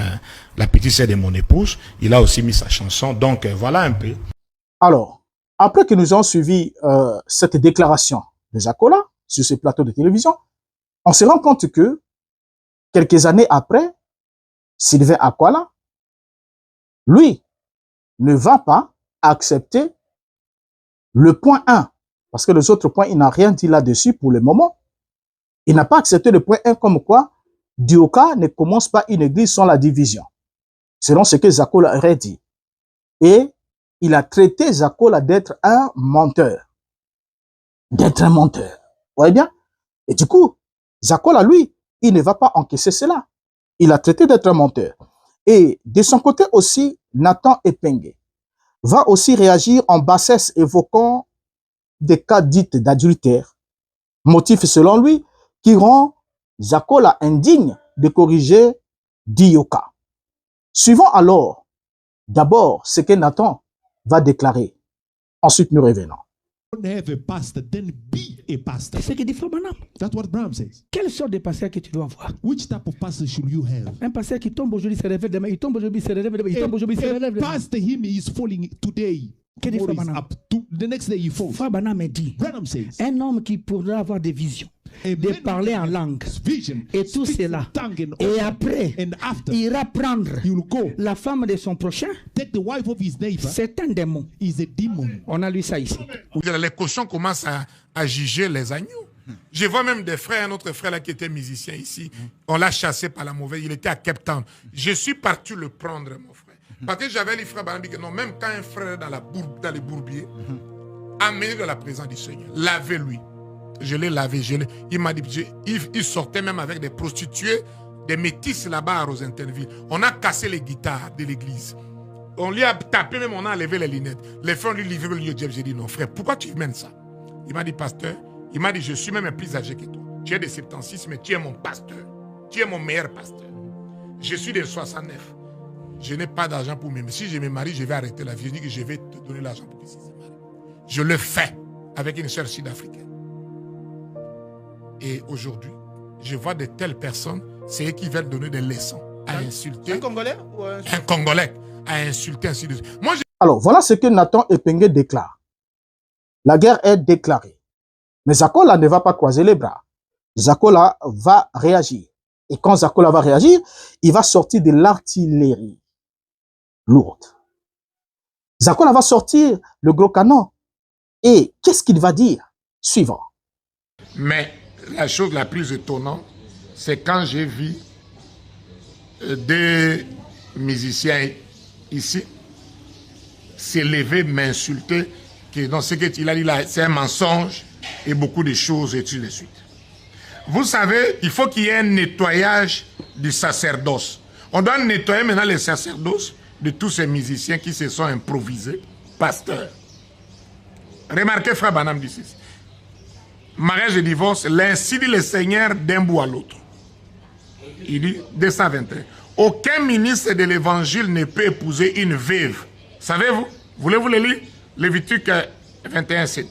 la petite sœur de mon épouse, il a aussi mis sa chanson. Donc, voilà un peu. Alors, après que nous avons suivi cette déclaration de Zakola sur ce plateau de télévision, on se rend compte que quelques années après, Sylvain Akwala, lui, ne va pas accepter le point 1. Parce que les autres points, il n'a rien dit là-dessus pour le moment. Il n'a pas accepté le point 1 comme quoi Dioka ne commence pas une église sans la division. Selon ce que Zakola aurait dit. Et il a traité Zakola d'être un menteur. D'être un menteur. Vous voyez bien? Et du coup, Zakola, lui, il ne va pas encaisser cela. Il a traité d'être un menteur. Et de son côté aussi, Nathan Epenge va aussi réagir en bassesse évoquant des cas dits d'adultère. Motif selon lui qui rend Zakola indigne de corriger Dioka. Suivons alors d'abord ce que Nathan va déclarer. Ensuite, nous revenons. Have a pastor, then be a pastor. C'est ce que dit Frère Branham. That's what Branham says. Quelle sorte de pasteur que tu dois avoir? Which type of pastor should you have? Un pasteur qui tombe aujourd'hui, se réveille demain, il tombe aujourd'hui, se réveille demain, il tombe aujourd'hui, se réveille A demain. pastor, him is falling today. Quel est Tomorrow Frère is Branham? up to the next day he falls. Frère Branham dit, Branham says, un homme qui pourrait avoir des visions, a de man parler en with langue, vision, et tout speaks cela. in tongue and Et all, après, and after il ira prendre he will go la femme de son prochain. take the wife of his neighbor. C'est un démon. Is a demon. On a lu ça ici. Les cochons commencent à juger les agneaux. Je vois même des frères, un autre frère là qui était musicien ici. On l'a chassé par la mauvaise. Il était à Cape Town. Je suis parti le prendre, mon frère. Parce que j'avais les frères Banambi que non, même quand un frère dans les bourbiers, amené dans la présence du Seigneur, lavez-lui. Je l'ai lavé. Il m'a dit, il sortait même avec des prostituées, des métisses là-bas à Rosenthal-Ville. On a cassé les guitares de l'église. On lui a tapé, même on a enlevé les lunettes. Les frères lui livraient le Dieu. J'ai dit, non, frère, pourquoi tu mènes ça? Il m'a dit, pasteur, il m'a dit, je suis même plus âgé que toi. Tu es de 76, mais tu es mon pasteur. Tu es mon meilleur pasteur. Je suis de 69. Je n'ai pas d'argent pour me marier. Si je me marie, je vais arrêter la vie. Je dis que je vais te donner l'argent pour que tu te maries. Je le fais avec une sœur sud-africaine. Et aujourd'hui, je vois de telles personnes, c'est eux qui veulent donner des leçons à insulter. Un Congolais ou Un Congolais à insulter ainsi de suite. Moi, Alors, voilà ce que Nathan Epenge déclare. La guerre est déclarée. Mais Zakola ne va pas croiser les bras. Zakola va réagir. Et quand Zakola va réagir, il va sortir de l'artillerie lourde. Zakola va sortir le gros canon. Et qu'est-ce qu'il va dire? Suivant. Mais la chose la plus étonnante, c'est quand j'ai vu des musiciens ici s'élever, m'insulter, que dans ce qu'il a dit là, c'est un mensonge et beaucoup de choses et ainsi de suite. Vous savez, il faut qu'il y ait un nettoyage du sacerdoce. On doit nettoyer maintenant les sacerdoces de tous ces musiciens qui se sont improvisés pasteurs. Remarquez, frère Banam dit ceci. Mariage et divorce, l'ainsi dit le Seigneur d'un bout à l'autre. Il dit 221. Aucun ministre de l'évangile ne peut épouser une veuve. Savez-vous? Voulez-vous le lire? Lévitique 21:7.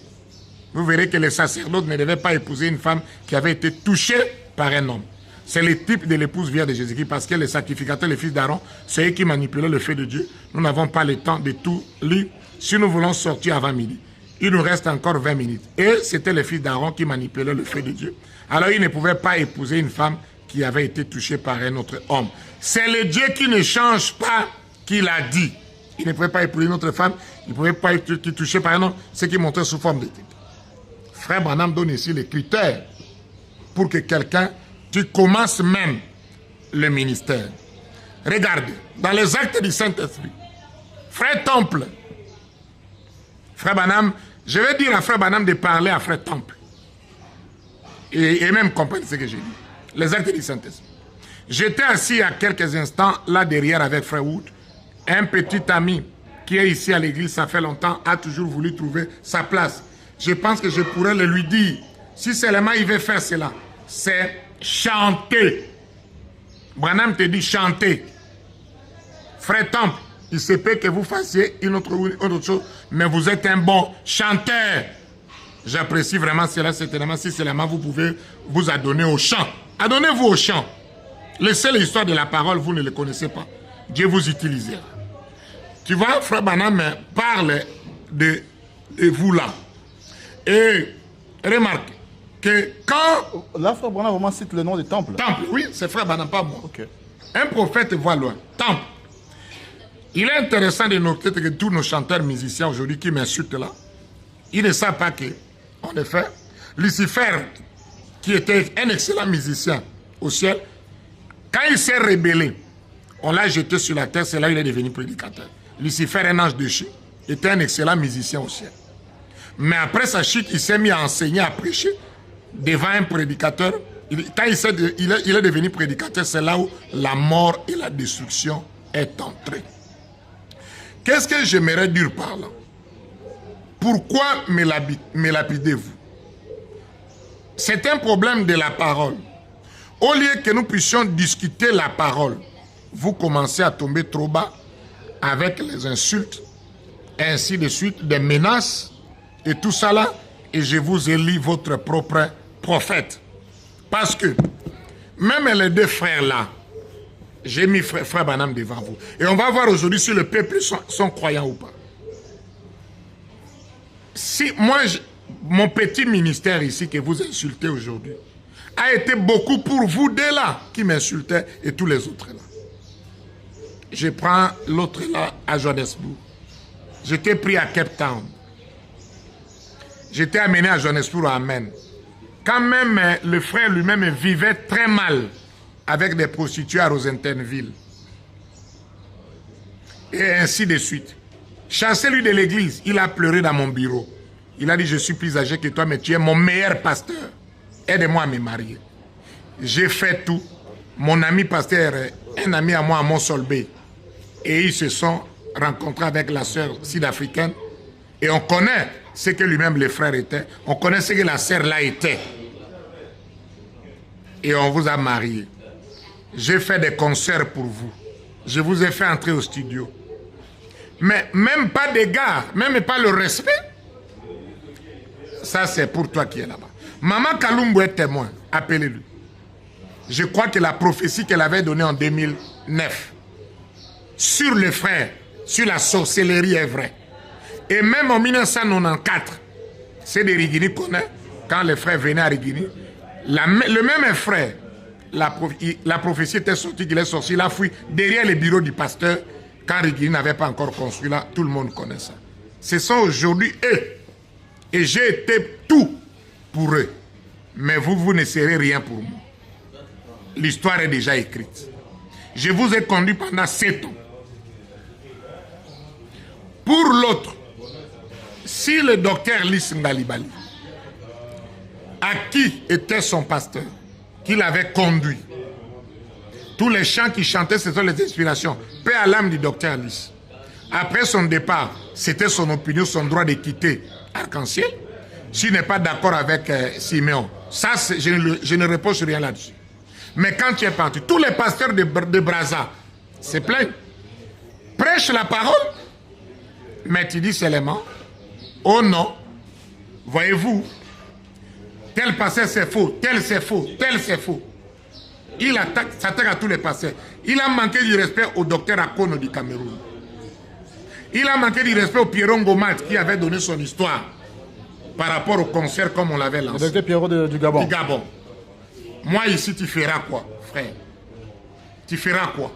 Vous verrez que les sacerdotes ne devaient pas épouser une femme qui avait été touchée par un homme. C'est le type de l'épouse vierge de Jésus-Christ, parce que les sacrificateurs, les fils d'Aaron, c'est eux qui manipulaient le feu de Dieu. Nous n'avons pas le temps de tout lire. Si nous voulons sortir avant midi, il nous reste encore 20 minutes. Et c'était les fils d'Aaron qui manipulaient le feu de Dieu. Alors ils ne pouvaient pas épouser une femme qui avait été touchée par un autre homme. C'est le Dieu qui ne change pas qui l'a dit. Il ne pouvait pas épouser une autre femme, il ne pouvait pas être touché par un homme, ce qui montrait sous forme de type. Frère Branham donne ici les critères pour que quelqu'un, tu commences même le ministère. Regardez, dans les actes du Saint-Esprit, Frère Temple, Frère Branham, je vais dire à Frère Branham de parler à Frère Temple. Et même comprendre ce que j'ai dit. Les actes du Saint-Esprit. J'étais assis il y a quelques instants là derrière avec Frère Wood. Un petit ami qui est ici à l'église, ça fait longtemps, a toujours voulu trouver sa place. Je pense que je pourrais le lui dire. Si seulement il veut faire cela, c'est chanter. Branham te dit chanter. Frère Temple, il se peut que vous fassiez une autre chose, mais vous êtes un bon chanteur. J'apprécie vraiment cela, certainement. Si seulement vous pouvez vous adonner au chant. Adonnez-vous au chant. Laissez l'histoire de la parole, vous ne le connaissez pas. Dieu vous utilisera. Tu vois, Frère Branham parle de vous là. Et remarque que quand... Là, Frère Branham vraiment cite le nom du temple. Temple, oui, c'est Frère Branham, pas moi. Ok. Un prophète voit loin. Temple. Il est intéressant de noter que tous nos chanteurs musiciens aujourd'hui qui m'insultent là, ils ne savent pas que, en effet, Lucifer, qui était un excellent musicien au ciel, quand il s'est rébellé, on l'a jeté sur la terre, c'est là qu'il est devenu prédicateur. Lucifer, un ange de chute, était un excellent musicien au ciel. Mais après sa chute, il s'est mis à enseigner, à prêcher devant un prédicateur. Quand il est devenu prédicateur, c'est là où la mort et la destruction est entrée. Qu'est-ce que j'aimerais dire par là? Pourquoi me lapidez-vous? C'est un problème de la parole. Au lieu que nous puissions discuter la parole, vous commencez à tomber trop bas avec les insultes, ainsi de suite, des menaces et tout ça là, et je vous élis votre propre prophète. Parce que même les deux frères là, j'ai mis frère Branham devant vous. Et on va voir aujourd'hui si le peuple sont croyants ou pas. Si moi, mon petit ministère ici que vous insultez aujourd'hui, a été beaucoup pour vous deux là qui m'insultaient et tous les autres là. Je prends l'autre là à Johannesburg. J'étais pris à Cape Town. J'étais amené à Johannesburg à Amen. Quand même, le frère lui-même vivait très mal avec des prostituées à Rosenthal-Ville. Et ainsi de suite. Chassé-lui de l'église, il a pleuré dans mon bureau. Il a dit, je suis plus âgé que toi, mais tu es mon meilleur pasteur. Aide-moi à me marier. J'ai fait tout. Mon ami pasteur, un ami à moi à Montsolbé, et ils se sont rencontrés avec la sœur sud-africaine. Et on connaît ce que lui-même les frères étaient. On connaît ce que la sœur là était. Et on vous a mariés. J'ai fait des concerts pour vous. Je vous ai fait entrer au studio. Mais même pas d'égard, même pas le respect. Ça, c'est pour toi qui es là-bas. Maman Kalumbo est témoin. Appelez-lui. Je crois que la prophétie qu'elle avait donnée en 2009 sur les frères, sur la sorcellerie est vraie. Et même en 1994, c'est de Rigini qu'on est, quand les frères venaient à Rigini, le même frère la prophétie était sortie, qu'il est sorti, il a fui derrière les bureaux du pasteur. Quand Rigui n'avait pas encore construit là, tout le monde connaît ça. Ce sont aujourd'hui eux. Et j'ai été tout pour eux. Mais vous ne serez rien pour moi. L'histoire est déjà écrite. Je vous ai conduit pendant 7 ans. Pour l'autre, si le docteur Lys Ngalibali, à qui était son pasteur, qu'il avait conduit, tous les chants qu'il chantait, ce sont les inspirations. Paix à l'âme du docteur Lys. Après son départ, c'était son opinion, son droit de quitter Arc-en-Ciel. S'il n'est pas d'accord avec Siméon, ça, je ne réponds sur rien là-dessus. Mais quand tu es parti, tous les pasteurs de Brazza se plaignent. Prêche la parole, mais tu dis seulement, oh non, voyez-vous, tel pasteur c'est faux, tel c'est faux, tel c'est faux. Il s'attaque à tous les pasteurs. Il a manqué du respect au docteur Akono du Cameroun. Il a manqué du respect au Pierron Gomat qui avait donné son histoire par rapport au concert comme on l'avait lancé. Le docteur Pierrot du Gabon. Du Gabon. Moi ici, tu feras quoi, frère? Tu feras quoi?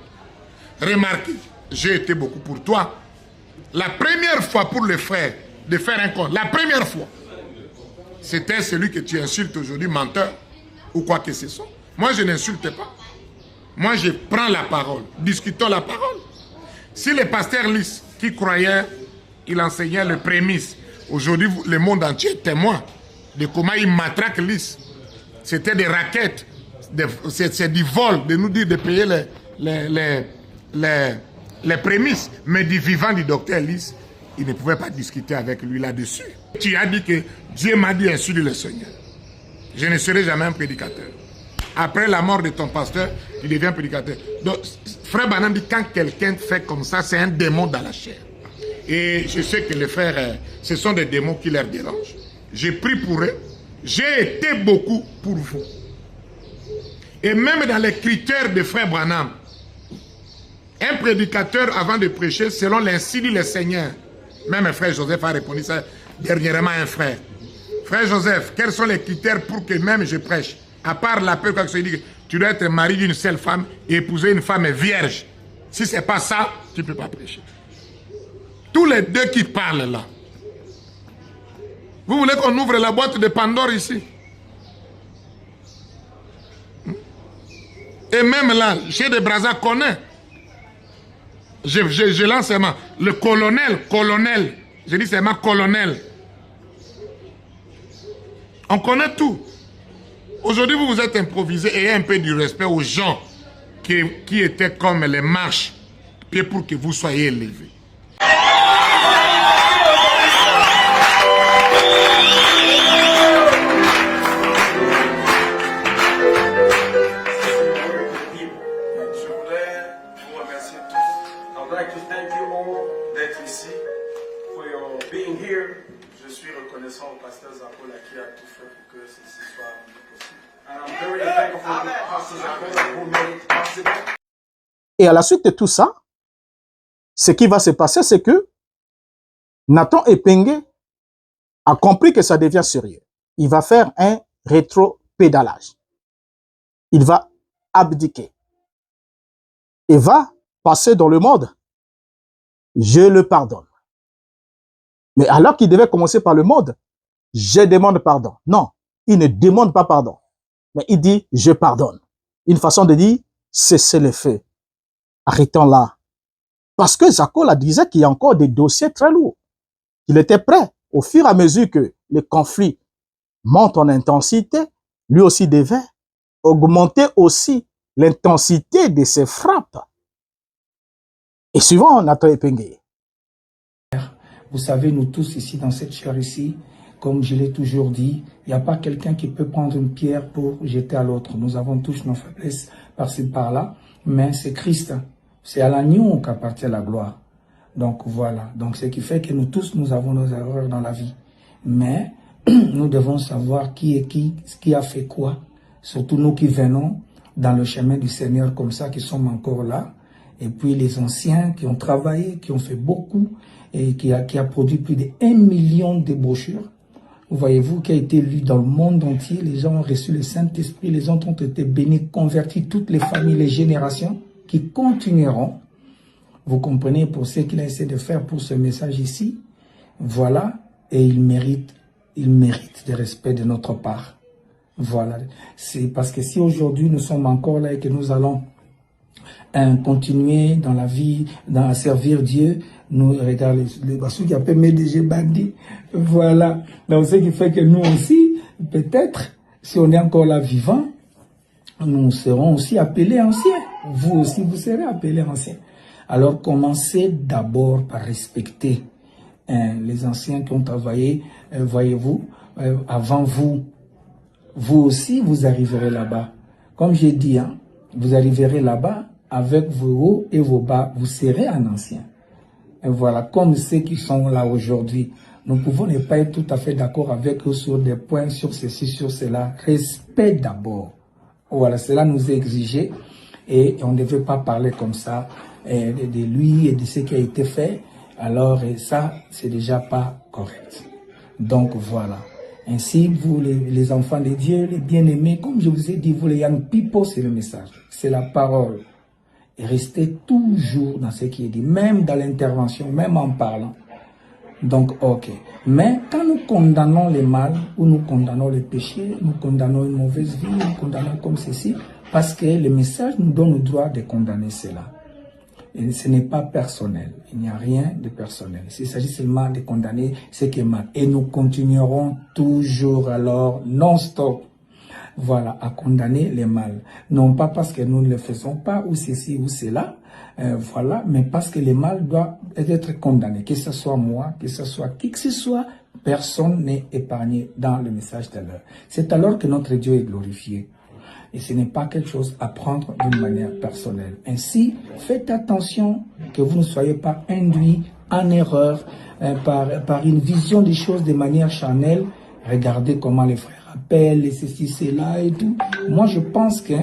Remarquez, j'ai été beaucoup pour toi. La première fois pour le frère de faire un compte, la première fois, c'était celui que tu insultes aujourd'hui, menteur, ou quoi que ce soit. Moi, je n'insulte pas. Moi, je prends la parole. Discutons la parole. Si le pasteur Lys, qui croyait, il enseignait les prémices, aujourd'hui, le monde entier est témoin de comment il matraque Lys. C'était des raquettes, c'est du vol, de nous dire de payer les prémices. Mais du vivant du docteur Lys, il ne pouvait pas discuter avec lui là-dessus. Tu as dit que Dieu m'a dit insulte le Seigneur. Je ne serai jamais un prédicateur. Après la mort de ton pasteur, tu deviens prédicateur. Donc, frère Branham dit quand quelqu'un fait comme ça, c'est un démon dans la chair. Et je sais que les frères, ce sont des démons qui leur dérangent. J'ai pris pour eux. J'ai été beaucoup pour vous. Et même dans les critères de frère Branham, un prédicateur avant de prêcher, selon l'ainsi dit le Seigneur, même frère Joseph a répondu ça dernièrement à un frère. Frère Joseph, quels sont les critères pour que même je prêche? À part la peur, quand je dis que tu dois être mari d'une seule femme et épouser une femme vierge. Si ce n'est pas ça, tu ne peux pas prêcher. Tous les deux qui parlent là. Vous voulez qu'on ouvre la boîte de Pandore ici? Et même là, chez des Brazza connaît. Je lance seulement le colonel. Je dis seulement colonel. On connaît tout. Aujourd'hui, vous vous êtes improvisé et un peu du respect aux gens qui étaient comme les marches, pour que vous soyez élevés. Je suis reconnaissant au pasteur Zakola qui a tout fait pour que ceci soit possible. And I'm very thankful to Pastor Zakola who made it possible. Et à la suite de tout ça, ce qui va se passer, c'est que Nathan Epengue a compris que ça devient sérieux. Il va faire un rétro-pédalage. Il va abdiquer. Et va passer dans le mode « Je le pardonne ». Mais alors qu'il devait commencer par le mode « Je demande pardon ». Non, il ne demande pas pardon. Mais il dit « Je pardonne ». Une façon de dire « Cessez le feu ». Arrêtons là. Parce que Zakola disait qu'il y a encore des dossiers très lourds. Il était prêt, au fur et à mesure que les conflits montent en intensité, lui aussi devait augmenter aussi l'intensité de ses frappes. Et suivant Nathan Epengue. Vous savez, nous tous ici, dans cette chaire ici, comme je l'ai toujours dit, il n'y a pas quelqu'un qui peut prendre une pierre pour jeter à l'autre. Nous avons tous nos faiblesses par-ci, par-là, mais c'est Christ. C'est à l'agneau qu'appartient la gloire. Donc voilà. Donc ce qui fait que nous tous, nous avons nos erreurs dans la vie. Mais nous devons savoir qui est qui a fait quoi. Surtout nous qui venons dans le chemin du Seigneur comme ça, qui sommes encore là. Et puis les anciens qui ont travaillé, qui ont fait beaucoup, et qui a produit plus de 1 million de brochures. voyez-vous, qui a été lu dans le monde entier. Les gens ont reçu le Saint-Esprit, les autres ont été bénis, convertis, toutes les familles, les générations qui continueront. Vous comprenez, pour ce qu'il a essayé de faire pour ce message ici, voilà, et il mérite de respect de notre part. Voilà, c'est parce que si aujourd'hui nous sommes encore là et que nous allons continuer dans la vie, à servir Dieu, nous regardons les ceux qui appellent MDG bandits, voilà. Donc ce qui fait que nous aussi, peut-être, si on est encore là vivant, nous serons aussi appelés anciens. Vous aussi, vous serez appelés anciens. Alors commencez d'abord par respecter les anciens qui ont travaillé, voyez-vous, avant vous. Vous aussi, vous arriverez là-bas. Comme j'ai dit, hein, vous arriverez là-bas avec vos hauts et vos bas. Vous serez un ancien. Et voilà, comme ceux qui sont là aujourd'hui. Nous pouvons ne pas être tout à fait d'accord avec eux sur des points, sur ceci, sur cela. Respect d'abord. Voilà, cela nous est exigé. Et on ne devait pas parler comme ça de lui et de ce qui a été fait. Alors, ça, c'est déjà pas correct. Donc, voilà. Ainsi, vous, les enfants de Dieu, les bien-aimés, comme je vous ai dit, vous, les young people, c'est le message. C'est la parole. Et restez toujours dans ce qui est dit, même dans l'intervention, même en parlant. Donc, ok. Mais quand nous condamnons le mal, ou nous condamnons le péché, nous condamnons une mauvaise vie, nous condamnons comme ceci, parce que le message nous donne le droit de condamner cela. Et ce n'est pas personnel. Il n'y a rien de personnel. Il s'agit seulement de condamner ce qui est mal. Et nous continuerons toujours alors, non-stop, voilà, à condamner le mal. Non pas parce que nous ne le faisons pas, ou ceci, ou cela, voilà, mais parce que le mal doit être condamné. Que ce soit moi, que ce soit qui que ce soit, personne n'est épargné dans le message de l'heure. C'est alors que notre Dieu est glorifié. Et ce n'est pas quelque chose à prendre d'une manière personnelle. Ainsi, faites attention que vous ne soyez pas induits en erreur par une vision des choses de manière charnelle. Regardez comment les frères appellent, et ceci, cela et tout. Moi, je pense que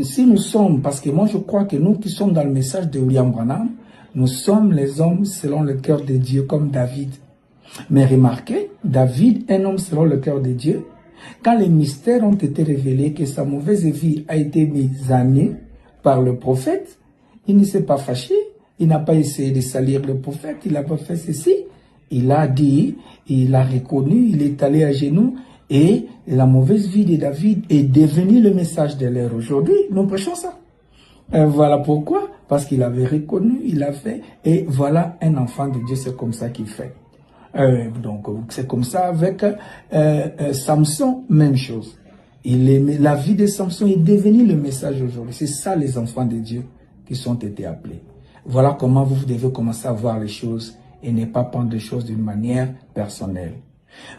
si nous sommes, parce que moi, je crois que nous qui sommes dans le message de William Branham, nous sommes les hommes selon le cœur de Dieu, comme David. Mais remarquez, David, un homme selon le cœur de Dieu, quand les mystères ont été révélés, que sa mauvaise vie a été mise à nu par le prophète, il ne s'est pas fâché, il n'a pas essayé de salir le prophète, il n'a pas fait ceci. Il a dit, il a reconnu, il est allé à genoux, et la mauvaise vie de David est devenue le message de l'ère. Aujourd'hui, nous prêchons ça. Voilà pourquoi, parce qu'il avait reconnu, il a fait, et voilà un enfant de Dieu, c'est comme ça qu'il fait. Donc c'est comme ça avec Samson, même chose. La vie de Samson est devenue le message aujourd'hui. C'est ça les enfants de Dieu qui sont été appelés. Voilà comment vous devez commencer à voir les choses et ne pas prendre les choses d'une manière personnelle.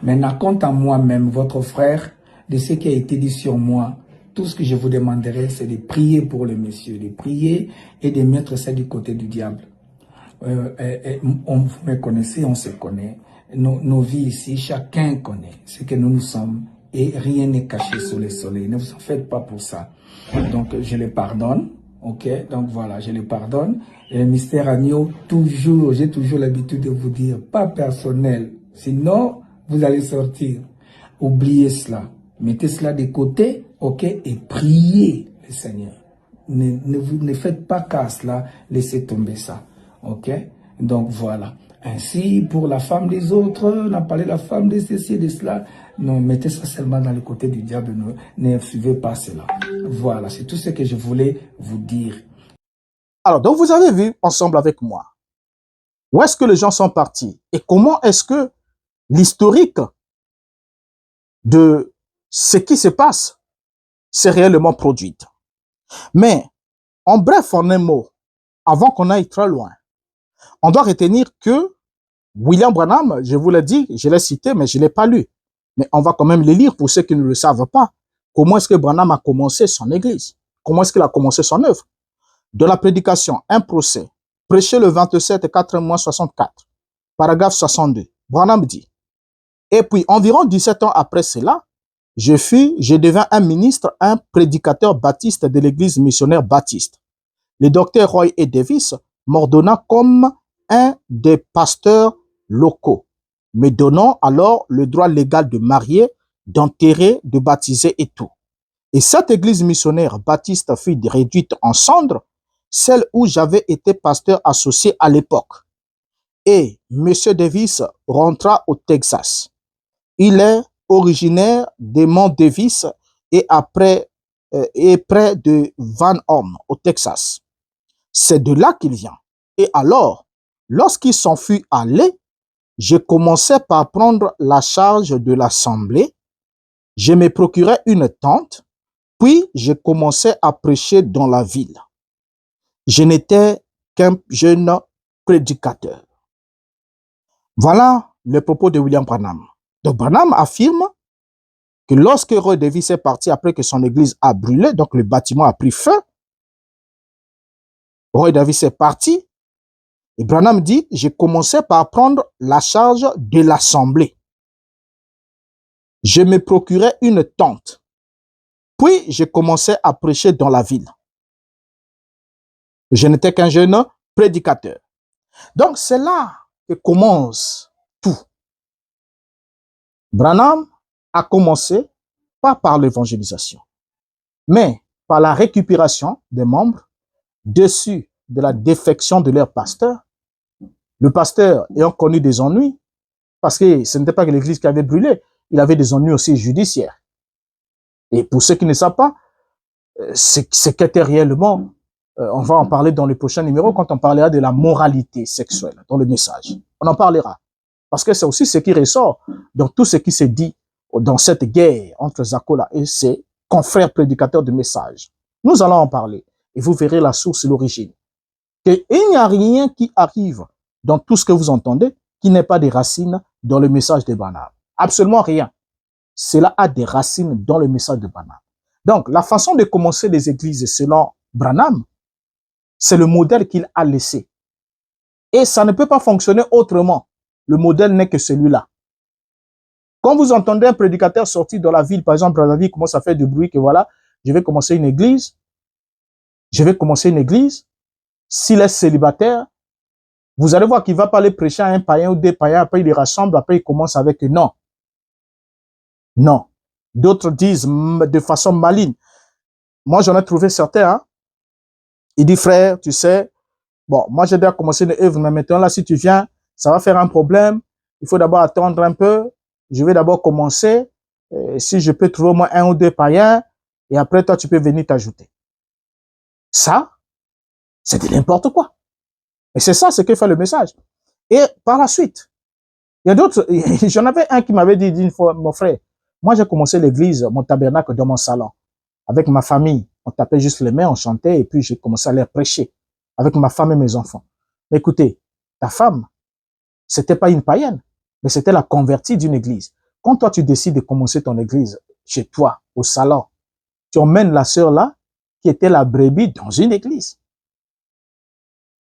Maintenant, quant à moi-même, votre frère, de ce qui a été dit sur moi, tout ce que je vous demanderai, c'est de prier pour le monsieur, de prier et de mettre ça du côté du diable. Vous me connaissez, on se connaît. Nos vies ici, chacun connaît ce que nous sommes et rien n'est caché sous le soleil. Ne vous en faites pas pour ça. Donc, je les pardonne. Ok, donc voilà, je les pardonne. Et le mystère agneau, toujours, j'ai toujours l'habitude de vous dire, pas personnel. Sinon, vous allez sortir. Oubliez cela. Mettez cela de côté, ok, et priez le Seigneur. Ne faites pas cas à cela, laissez tomber ça. Ok, donc voilà. Ainsi, pour la femme des autres, on a parlé de la femme de ceci et de cela. Non, mettez ça seulement dans le côté du diable, ne suivez pas cela. Voilà, c'est tout ce que je voulais vous dire. Alors, donc vous avez vu ensemble avec moi où est-ce que les gens sont partis et comment est-ce que l'historique de ce qui se passe s'est réellement produite. Mais, en bref, en un mot, avant qu'on aille très loin, on doit retenir que William Branham, je vous l'ai dit, je l'ai cité, mais je ne l'ai pas lu. Mais on va quand même le lire pour ceux qui ne le savent pas. Comment est-ce que Branham a commencé son église? Comment est-ce qu'il a commencé son œuvre? De la prédication, un procès, prêché le 27/4/64, paragraphe 62. Branham dit, et puis environ 17 ans après cela, je devins un ministre, un prédicateur baptiste de l'église missionnaire baptiste. Le docteur Roy E. Davis m'ordonna comme un des pasteurs locaux. me donnant alors le droit légal de marier, d'enterrer, de baptiser et tout. Et cette église missionnaire baptiste fut réduite en cendres, celle où j'avais été pasteur associé à l'époque. Et M. Davis rentra au Texas. Il est originaire des monts Davis et près de Van Horn, au Texas. C'est de là qu'il vient. Et alors, lorsqu'il s'en fut allé, je commençais par prendre la charge de l'assemblée. Je me procurais une tente, puis je commençais à prêcher dans la ville. Je n'étais qu'un jeune prédicateur. Voilà le propos de William Branham. Donc Branham affirme que lorsque Roy Davis est parti après que son église a brûlé, donc le bâtiment a pris feu, Roy Davis est parti, et Branham dit, j'ai commencé par prendre la charge de l'assemblée. Je me procurais une tente, puis je commençais à prêcher dans la ville. Je n'étais qu'un jeune prédicateur. Donc c'est là que commence tout. Branham a commencé pas par l'évangélisation, mais par la récupération des membres dessus de la défection de leur pasteur. Le pasteur ayant connu des ennuis, parce que ce n'était pas que l'église qui avait brûlé, il avait des ennuis aussi judiciaires. Et pour ceux qui ne savent pas, c'est qu'était réellement, on va en parler dans le prochain numéro quand on parlera de la moralité sexuelle dans le message. On en parlera. Parce que c'est aussi ce qui ressort dans tout ce qui s'est dit dans cette guerre entre Zakola et ses confrères prédicateurs de messages. Nous allons en parler et vous verrez la source et l'origine. Et il n'y a rien qui arrive dans tout ce que vous entendez qui n'ait pas des racines dans le message de Branham. Absolument rien. Cela a des racines dans le message de Branham. Donc, la façon de commencer les églises selon Branham, c'est le modèle qu'il a laissé. Et ça ne peut pas fonctionner autrement. Le modèle n'est que celui-là. Quand vous entendez un prédicateur sortir dans la ville, par exemple, la ville commence à faire du bruit, que voilà, je vais commencer une église. S'il est célibataire, vous allez voir qu'il va pas aller prêcher à un païen ou des païens, après il les rassemble, après il commence avec non. Non. D'autres disent de façon maligne. Moi, j'en ai trouvé certains. Hein? Il dit, frère, tu sais, bon, moi j'ai déjà commencé une œuvre, mais maintenant là, si tu viens, ça va faire un problème. Il faut d'abord attendre un peu. Je vais d'abord commencer. Si je peux trouver au moins un ou deux païens, et après toi, tu peux venir t'ajouter. Ça, c'est de n'importe quoi. Et c'est ça ce que fait le message. Et par la suite, il y a d'autres, j'en avais un qui m'avait dit une fois, mon frère, moi j'ai commencé l'église, mon tabernacle dans mon salon. Avec ma famille, on tapait juste les mains, on chantait, et puis j'ai commencé à les prêcher. Avec ma femme et mes enfants. Mais écoutez, ta femme, c'était pas une païenne, mais c'était la convertie d'une église. Quand toi tu décides de commencer ton église chez toi, au salon, tu emmènes la sœur là, qui était la brebis dans une église.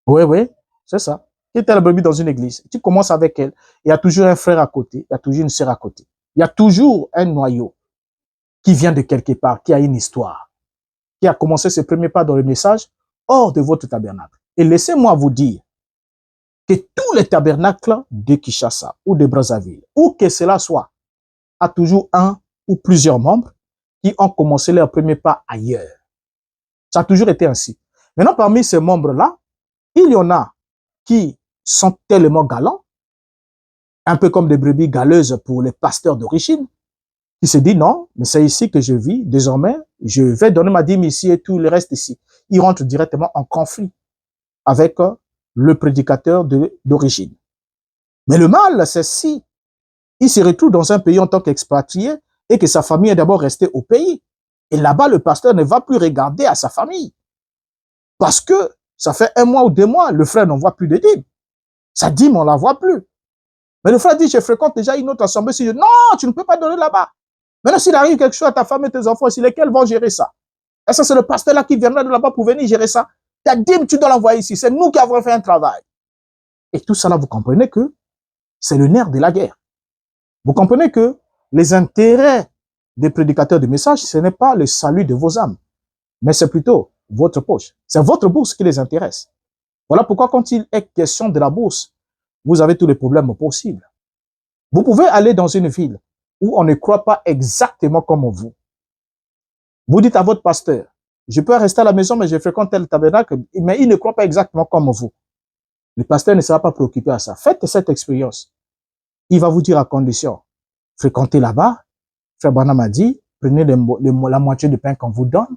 Oui, c'est ça. Qui était la brebis dans une église. Tu commences avec elle. Il y a toujours un frère à côté. Il y a toujours une sœur à côté. Il y a toujours un noyau qui vient de quelque part, qui a une histoire, qui a commencé ses premiers pas dans le message hors de votre tabernacle. Et laissez-moi vous dire que tous les tabernacles de Kinshasa ou de Brazzaville, où que cela soit, a toujours un ou plusieurs membres qui ont commencé leurs premiers pas ailleurs. Ça a toujours été ainsi. Maintenant, parmi ces membres-là, il y en a qui sont tellement galants, un peu comme des brebis galeuses pour les pasteurs d'origine, qui se disent non, mais c'est ici que je vis, désormais, je vais donner ma dîme ici et tout le reste ici. Ils rentrent directement en conflit avec le prédicateur d'origine. Mais le mal, c'est si il se retrouve dans un pays en tant qu'expatrié et que sa famille est d'abord restée au pays. Et là-bas, le pasteur ne va plus regarder à sa famille. Parce que ça fait 1 mois ou 2 mois, le frère n'en voit plus de dîme. Sa dîme, on ne la voit plus. Mais le frère dit, je fréquente déjà une autre assemblée. Si je dis, non, tu ne peux pas donner là-bas. Maintenant, s'il arrive quelque chose à ta femme et tes enfants, c'est lesquels vont gérer ça? Et ça, c'est le pasteur là qui viendra de là-bas pour venir gérer ça. Ta dîme, tu dois l'envoyer ici. C'est nous qui avons fait un travail. Et tout ça là, vous comprenez que c'est le nerf de la guerre. Vous comprenez que les intérêts des prédicateurs de messages, ce n'est pas le salut de vos âmes, mais c'est plutôt votre poche. C'est votre bourse qui les intéresse. Voilà pourquoi quand il est question de la bourse, vous avez tous les problèmes possibles. Vous pouvez aller dans une ville où on ne croit pas exactement comme vous. Vous dites à votre pasteur, je peux rester à la maison, mais je fréquente tel tabernacle, mais il ne croit pas exactement comme vous. Le pasteur ne sera pas préoccupé à ça. Faites cette expérience. Il va vous dire à condition, fréquentez là-bas. Frère Branham a dit, prenez la moitié du pain qu'on vous donne.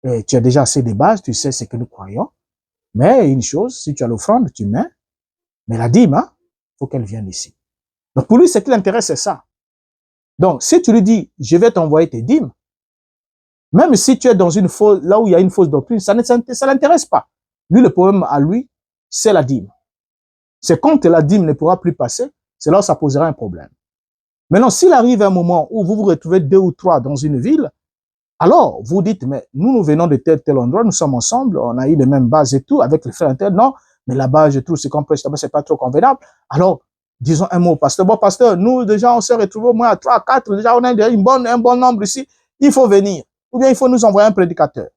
Et tu as déjà assez de bases, tu sais ce que nous croyons. Mais une chose, si tu as l'offrande, tu mets. Mais la dîme, hein, faut qu'elle vienne ici. Donc pour lui, ce qui l'intéresse, c'est ça. Donc si tu lui dis, je vais t'envoyer tes dîmes, même si tu es dans une fausse, là où il y a une fausse doctrine, ça l'intéresse pas. Lui, le problème à lui, c'est la dîme. C'est quand la dîme ne pourra plus passer, c'est là où ça posera un problème. Maintenant, s'il arrive un moment où vous vous retrouvez 2 ou 3 dans une ville, alors vous dites, mais nous venons de tel endroit, nous sommes ensemble, on a eu les mêmes bases et tout, avec les frères internes, non, mais là-bas, je trouve ce qu'on prêche là-bas, c'est pas trop convenable. Alors, disons un mot au pasteur. Bon, pasteur, nous, déjà, on s'est retrouvés au moins à 3, 4, déjà, on a un bon nombre ici, il faut venir. Ou bien il faut nous envoyer un prédicateur.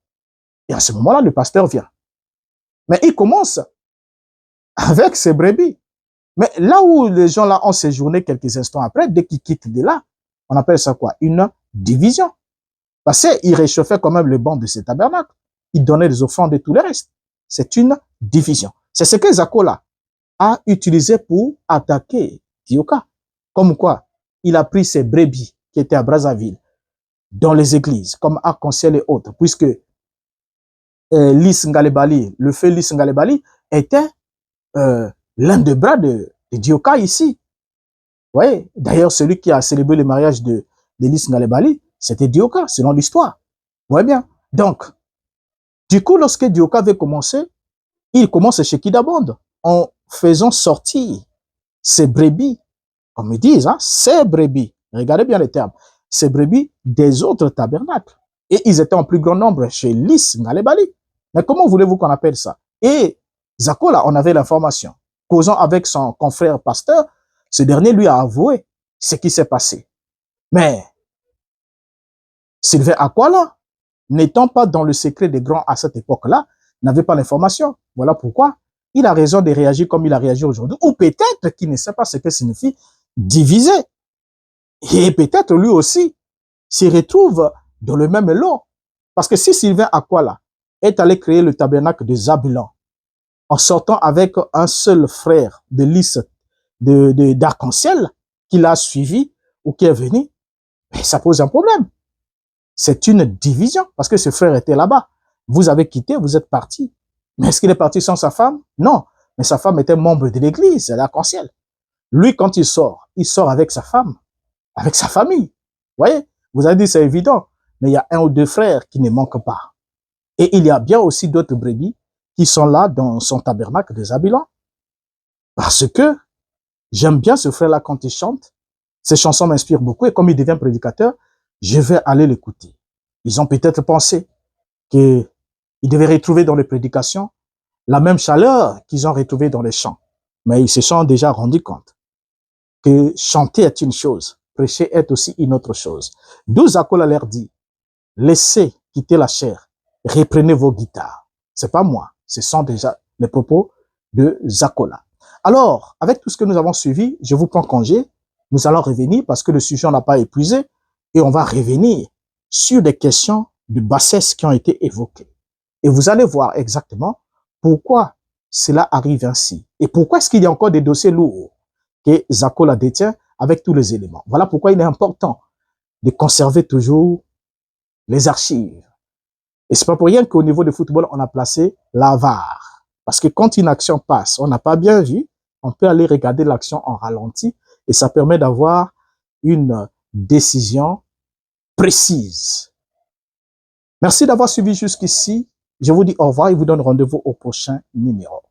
Et à ce moment-là, le pasteur vient. Mais il commence avec ses brebis. Mais là où les gens là ont séjourné quelques instants après, dès qu'ils quittent de là, on appelle ça quoi? Une division. Parce qu'il réchauffait quand même le banc de ce tabernacle. Il donnait des offrandes et tout le reste. C'est une division. C'est ce que Zakola a utilisé pour attaquer Dioka. Comme quoi, il a pris ses brebis qui étaient à Brazzaville, dans les églises, comme Arc-en-Ciel et autres, puisque Lys Ngalebali, le feu Lys Ngalebali, était l'un des bras de Dioka ici. Vous voyez, d'ailleurs, celui qui a célébré le mariage de Lys Ngalebali, c'était Dioka, selon l'histoire. Vous voyez bien. Donc, du coup, lorsque Dioka avait commencé, il commence chez Kidabond, en faisant sortir ses brebis, comme ils disent, hein, ces brebis, regardez bien les termes, ces brebis des autres tabernacles. Et ils étaient en plus grand nombre chez Lys Ngalebali. Mais comment voulez-vous qu'on appelle ça? Et Zakola, on avait l'information. Causant avec son confrère pasteur, ce dernier lui a avoué ce qui s'est passé. Mais Sylvain Akwala, n'étant pas dans le secret des grands à cette époque-là, n'avait pas l'information. Voilà pourquoi il a raison de réagir comme il a réagi aujourd'hui. Ou peut-être qu'il ne sait pas ce que signifie diviser. Et peut-être lui aussi s'y retrouve dans le même lot. Parce que si Sylvain Akwala est allé créer le tabernacle de Zabulon en sortant avec un seul frère de Lys d'Arc-en-Ciel qui l'a suivi ou qui est venu, ça pose un problème. C'est une division parce que ce frère était là-bas. Vous avez quitté, vous êtes parti. Mais est-ce qu'il est parti sans sa femme? Non. Mais sa femme était membre de l'église, l'Arc-en-Ciel. Lui, quand il sort avec sa femme, avec sa famille. Vous voyez? Vous avez dit c'est évident. Mais il y a 1 ou 2 frères qui ne manquent pas. Et il y a bien aussi d'autres brebis qui sont là dans son tabernacle de Zabulon. Parce que j'aime bien ce frère-là quand il chante. Ses chansons m'inspirent beaucoup. Et comme il devient prédicateur, je vais aller l'écouter. Ils ont peut-être pensé qu'ils devaient retrouver dans les prédications la même chaleur qu'ils ont retrouvée dans les chants. Mais ils se sont déjà rendus compte que chanter est une chose, prêcher est aussi une autre chose. D'où Zakola leur dit, laissez quitter la chair, reprenez vos guitares. C'est pas moi, ce sont déjà les propos de Zakola. Alors, avec tout ce que nous avons suivi, je vous prends congé. Nous allons revenir parce que le sujet n'a pas épuisé et on va revenir sur des questions de bassesse qui ont été évoquées. Et vous allez voir exactement pourquoi cela arrive ainsi et pourquoi est-ce qu'il y a encore des dossiers lourds que Zakola détient avec tous les éléments. Voilà pourquoi il est important de conserver toujours les archives. Et c'est pas pour rien qu'au niveau du football, on a placé la VAR. Parce que quand une action passe, on n'a pas bien vu, on peut aller regarder l'action en ralenti et ça permet d'avoir une décision précise. Merci d'avoir suivi jusqu'ici. Je vous dis au revoir et vous donne rendez-vous au prochain numéro.